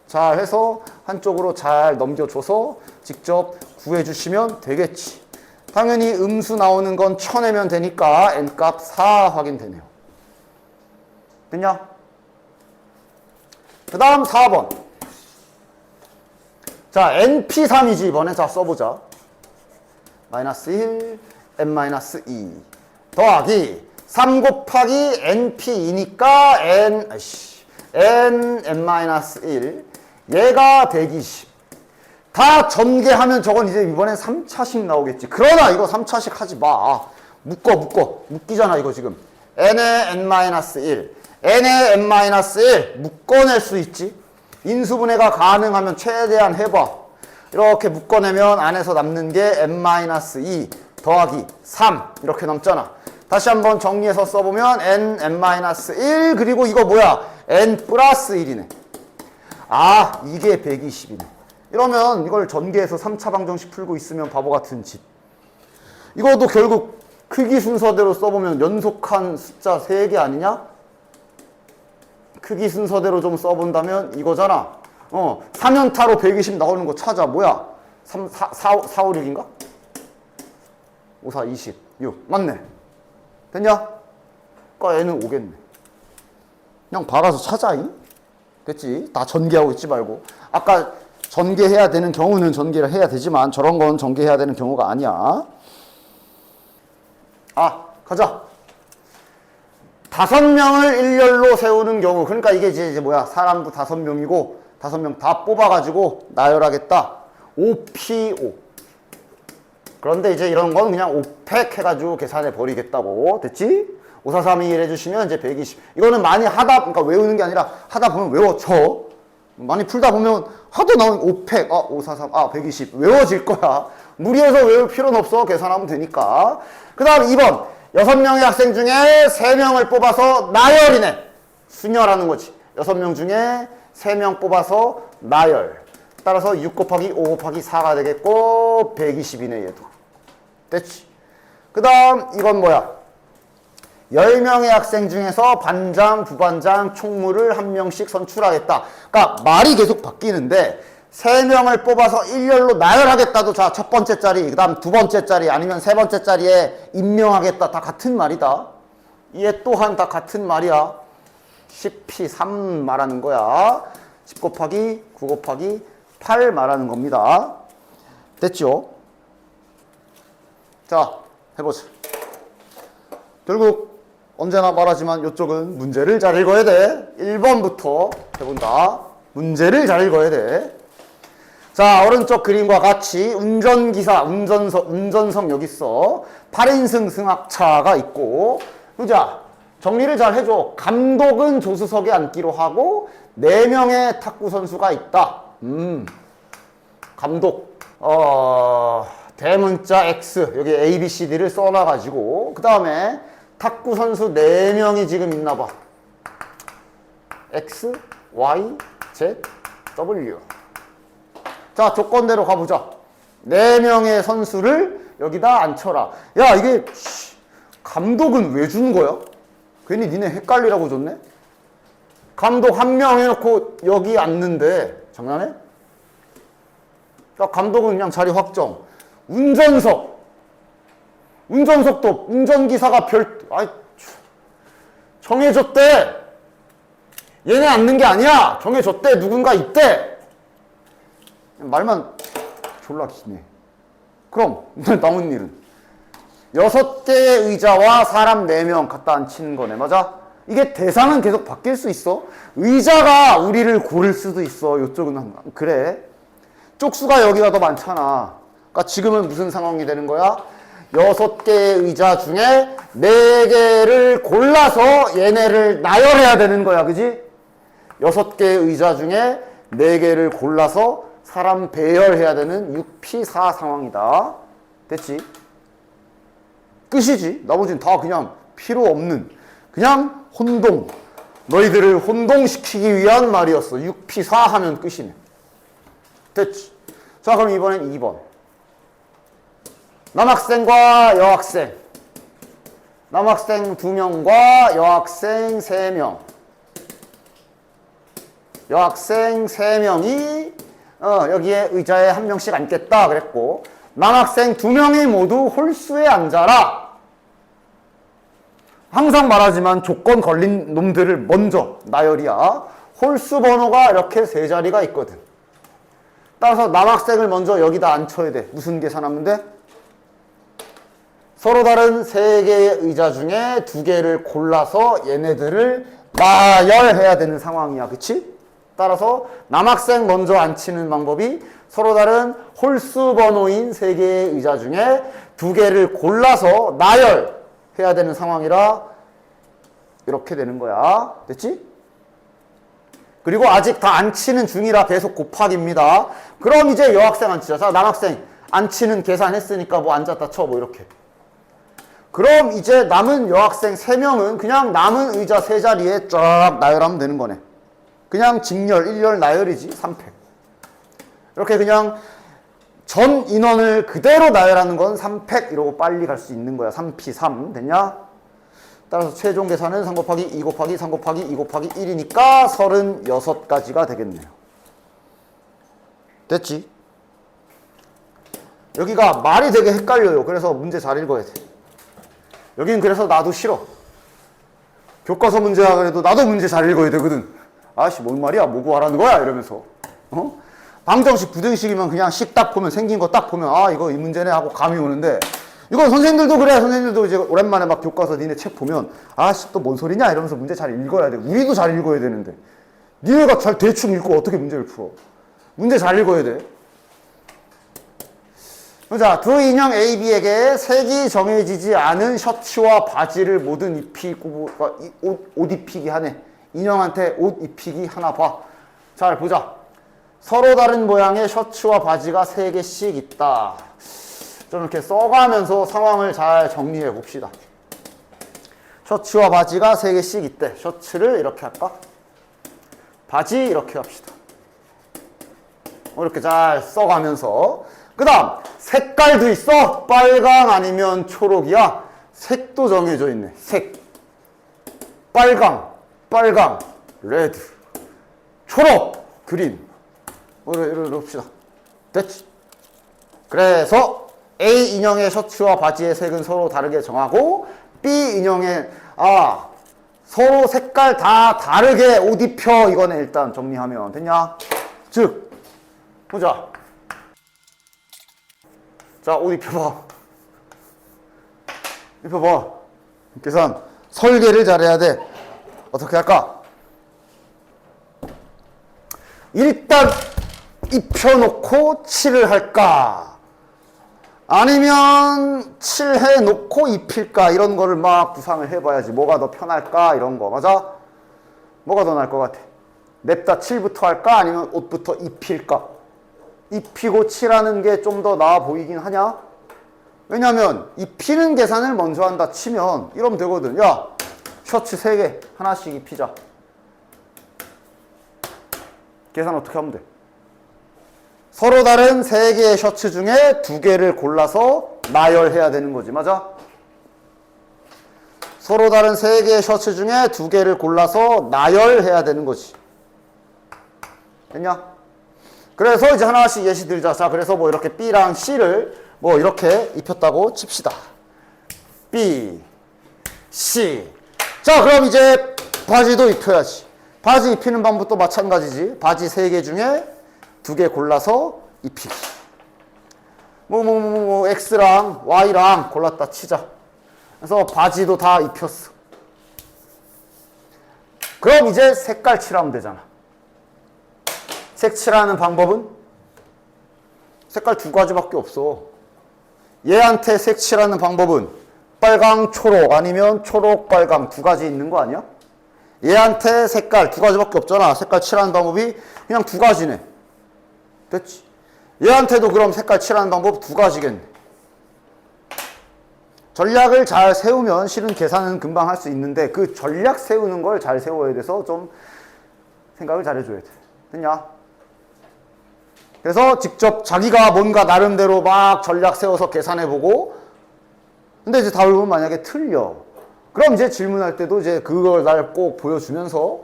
잘 해서 한쪽으로 잘 넘겨줘서 직접 구해주시면 되겠지. 당연히 음수 나오는 건 쳐내면 되니까 n값 4 확인되네요. 됐냐? 그 다음 4번. 자, NP3이지 이번에. 자, 써보자. 마이너스 1, n-2 더하기 3 곱하기 np이니까 n-1 얘가 120. 다 전개하면 저건 이제 이번엔 3차식 나오겠지. 그러나 이거 3차식 하지 마. 묶이잖아 이거 지금. n의 n-1 n의 n-1 묶어낼 수 있지. 인수분해가 가능하면 최대한 해봐. 이렇게 묶어내면 안에서 남는 게 n-2 더하기 3 이렇게 남잖아. 다시 한번 정리해서 써보면 n-1 그리고 이거 뭐야? n 플러스 1이네. 이게 120이네. 이러면 이걸 전개해서 3차 방정식 풀고 있으면 바보 같은 짓. 이것도 결국 크기 순서대로 써보면 연속한 숫자 3개 아니냐? 크기 순서대로 좀 써본다면 이거잖아. 3연타로 120 나오는 거 찾아. 뭐야? 4, 5, 6인가? 5, 4, 20, 6. 맞네. 됐냐? 그러니까 얘는 5겠네. 그냥 박아서 찾아잉? 됐지? 다 전개하고 있지 말고. 아까 전개해야 되는 경우는 전개를 해야 되지만 저런 건 전개해야 되는 경우가 아니야. 가자. 5명을 일렬로 세우는 경우. 그러니까 이게 이제 뭐야? 사람도 5명이고 5명 다 뽑아가지고 나열하겠다. 5P5. 그런데 이제 이런 건 그냥 5팩 해가지고 계산해 버리겠다고. 됐지? 5, 4, 3, 2, 1 해주시면 이제 120. 이거는 많이 그러니까 외우는 게 아니라 하다 보면 외워져. 많이 풀다 보면 하도 나오는 5팩, 5, 4, 3, 120. 외워질 거야. 무리해서 외울 필요는 없어. 계산하면 되니까. 그 다음 2번. 6명의 학생 중에 3명을 뽑아서 나열이네. 수녀라는 거지. 6명 중에 3명 뽑아서 나열. 따라서 6 곱하기 5 곱하기 4가 되겠고 120이네 얘도. 됐지? 그 다음 이건 뭐야? 10명의 학생 중에서 반장, 부반장, 총무를 1명씩 선출하겠다. 그러니까 말이 계속 바뀌는데 3명을 뽑아서 일렬로 나열하겠다도 자, 첫 번째 자리, 그 다음 두 번째 자리, 아니면 세 번째 자리에 임명하겠다. 다 같은 말이다. 얘 또한 다 같은 말이야. 10P3 말하는 거야. 10 곱하기 9 곱하기 8 말하는 겁니다. 됐죠? 자, 해보자. 결국 언제나 말하지만 이쪽은 문제를 잘 읽어야 돼. 1번부터 해본다. 문제를 잘 읽어야 돼. 자, 오른쪽 그림과 같이 운전기사, 운전석 여기 있어. 8인승 승합차가 있고. 자, 정리를 잘 해줘. 감독은 조수석에 앉기로 하고 4명의 탁구 선수가 있다. 감독. 대문자 X 여기 A, B, C, D를 써놔가지고 그 다음에 탁구 선수 4명이 지금 있나 봐. X, Y, Z, W. 자, 조건대로 가보자. 4명의 선수를 여기다 앉혀라. 야, 이게 감독은 왜 준 거야? 괜히 니네 헷갈리라고 줬네? 감독 1명 해놓고 여기 앉는데 장난해? 자, 감독은 그냥 자리 확정. 운전석도 운전기사가 정해줬대. 얘네 앉는 게 아니야. 정해줬대. 누군가 있대. 말만 졸라 기네. 그럼 남은 일은 6개의 의자와 사람 4명 갖다 앉히는 거네. 맞아? 이게 대상은 계속 바뀔 수 있어. 의자가 우리를 고를 수도 있어. 이쪽은 그래. 쪽수가 여기가 더 많잖아. 그러니까 지금은 무슨 상황이 되는 거야? 6개의 의자 중에 4개를 골라서 얘네를 나열해야 되는 거야. 그지? 6개의 의자 중에 4개를 골라서 사람 배열해야 되는 6P4 상황이다. 됐지? 끝이지. 나머지는 다 그냥 필요 없는 그냥 혼동. 너희들을 혼동시키기 위한 말이었어. 6P4 하면 끝이네. 됐지? 자, 그럼 이번엔 2번. 남학생과 여학생. 남학생 2명과 여학생 3명. 여학생 3명이 여기에 의자에 1명씩 앉겠다 그랬고, 남학생 2명이 모두 홀수에 앉아라. 항상 말하지만 조건 걸린 놈들을 먼저 나열이야. 홀수 번호가 이렇게 3자리가 있거든. 따라서 남학생을 먼저 여기다 앉혀야 돼. 무슨 계산하면 돼? 서로 다른 3개의 의자 중에 2개를 골라서 얘네들을 나열해야 되는 상황이야. 그치? 따라서 남학생 먼저 앉히는 방법이 서로 다른 홀수 번호인 3개의 의자 중에 2개를 골라서 나열해야 되는 상황이라 이렇게 되는 거야. 됐지? 그리고 아직 다 앉히는 중이라 계속 곱하기입니다. 그럼 이제 여학생 앉히자. 자, 남학생 앉히는 계산했으니까 뭐 앉았다 쳐. 뭐 이렇게. 그럼 이제 남은 여학생 3명은 그냥 남은 의자 3자리에 쫙 나열하면 되는 거네. 그냥 직렬, 1열 나열이지. 3팩. 이렇게 그냥 전 인원을 그대로 나열하는 건 3팩 이러고 빨리 갈 수 있는 거야. 3P3 됐냐? 따라서 최종 계산은 3 곱하기 2 곱하기 3 곱하기 2 곱하기 1이니까 36가지가 되겠네요. 됐지? 여기가 말이 되게 헷갈려요. 그래서 문제 잘 읽어야 돼. 여긴 그래서 나도 싫어. 교과서 문제야 그래도 나도 문제 잘 읽어야 되거든. 아씨 뭔 말이야? 뭐고 하라는 거야? 이러면서. 방정식, 부등식이면 그냥 식 딱 보면 생긴 거 딱 보면 아 이거 이 문제네 하고 감이 오는데 이건 선생님들도 그래. 선생님들도 이제 오랜만에 막 교과서 니네 책 보면 아씨 또 뭔 소리냐 이러면서 문제 잘 읽어야 돼. 우리도 잘 읽어야 되는데 니네가 잘 대충 읽고 어떻게 문제를 풀어. 문제 잘 읽어야 돼. 자, 두 인형 A, B에게 색이 정해지지 않은 셔츠와 바지를 모든 입히고 옷 입히기 하네. 인형한테 옷 입히기 하나 봐. 잘 보자. 서로 다른 모양의 셔츠와 바지가 3개씩 있다. 좀 이렇게 써가면서 상황을 잘 정리해 봅시다. 셔츠와 바지가 3개씩 있대. 셔츠를 이렇게 할까? 바지 이렇게 합시다. 이렇게 잘 써가면서 그 다음 색깔도 있어. 빨강 아니면 초록이야. 색도 정해져 있네. 색 빨강, 레드, 초록, 그린. 이렇게 봅시다. 됐지? 그래서 A 인형의 셔츠와 바지의 색은 서로 다르게 정하고 B 인형의 서로 색깔 다 다르게 옷 입혀. 이거는 일단 정리하면 됐냐? 즉 보자. 자, 옷 입혀봐. 입혀봐. 계산. 설계를 잘해야 돼. 어떻게 할까? 일단 입혀놓고 칠을 할까? 아니면 칠해놓고 입힐까? 이런 거를 막 구상을 해봐야지. 뭐가 더 편할까? 이런 거. 맞아? 뭐가 더 나을 것 같아? 냅다 칠부터 할까? 아니면 옷부터 입힐까? 입히고 칠하는 게 좀 더 나아 보이긴 하냐? 왜냐면 입히는 계산을 먼저 한다 치면 이러면 되거든. 야, 셔츠 3개 하나씩 입히자. 계산 어떻게 하면 돼? 서로 다른 3개의 셔츠 중에 2개를 골라서 나열해야 되는 거지. 맞아? 서로 다른 3개의 셔츠 중에 2개를 골라서 나열해야 되는 거지. 됐냐? 그래서 이제 하나씩 예시 들자. 자, 그래서 뭐 이렇게 B랑 C를 뭐 이렇게 입혔다고 칩시다. B, C. 자, 그럼 이제 바지도 입혀야지. 바지 입히는 방법도 마찬가지지. 바지 3개 중에 2개 골라서 입히기. X랑 Y랑 골랐다 치자. 그래서 바지도 다 입혔어. 그럼 이제 색깔 칠하면 되잖아. 색 칠하는 방법은 색깔 2가지밖에 없어. 얘한테 색 칠하는 방법은 빨강, 초록 아니면 초록, 빨강 2가지 있는 거 아니야? 얘한테 색깔 2가지밖에 없잖아. 색깔 칠하는 방법이 그냥 2가지네. 됐지? 얘한테도 그럼 색깔 칠하는 방법 2가지겠네. 전략을 잘 세우면 실은 계산은 금방 할 수 있는데 그 전략 세우는 걸 잘 세워야 돼서 좀 생각을 잘 해줘야 돼. 됐냐? 그래서 직접 자기가 뭔가 나름대로 막 전략 세워서 계산해보고 근데 이제 답을 보면 만약에 틀려. 그럼 이제 질문할 때도 이제 그걸 날 꼭 보여주면서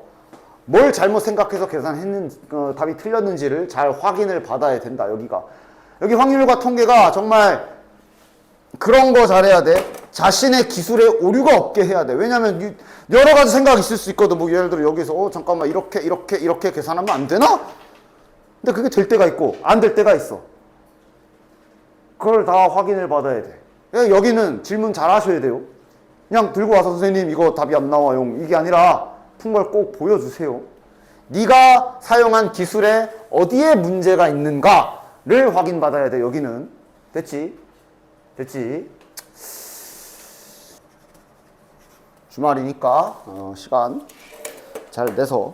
뭘 잘못 생각해서 계산했는지, 답이 틀렸는지를 잘 확인을 받아야 된다, 여기가. 여기 확률과 통계가 정말 그런 거 잘해야 돼. 자신의 기술에 오류가 없게 해야 돼. 왜냐면 여러 가지 생각이 있을 수 있거든. 뭐 예를 들어 여기서 잠깐만 이렇게 계산하면 안 되나? 근데 그게 될 때가 있고 안 될 때가 있어. 그걸 다 확인을 받아야 돼. 여기는 질문 잘 하셔야 돼요. 그냥 들고 와서 선생님 이거 답이 안 나와요. 이게 아니라 푼 걸 꼭 보여주세요. 네가 사용한 기술에 어디에 문제가 있는가를 확인받아야 돼. 여기는. 됐지? 됐지? 주말이니까 시간 잘 내서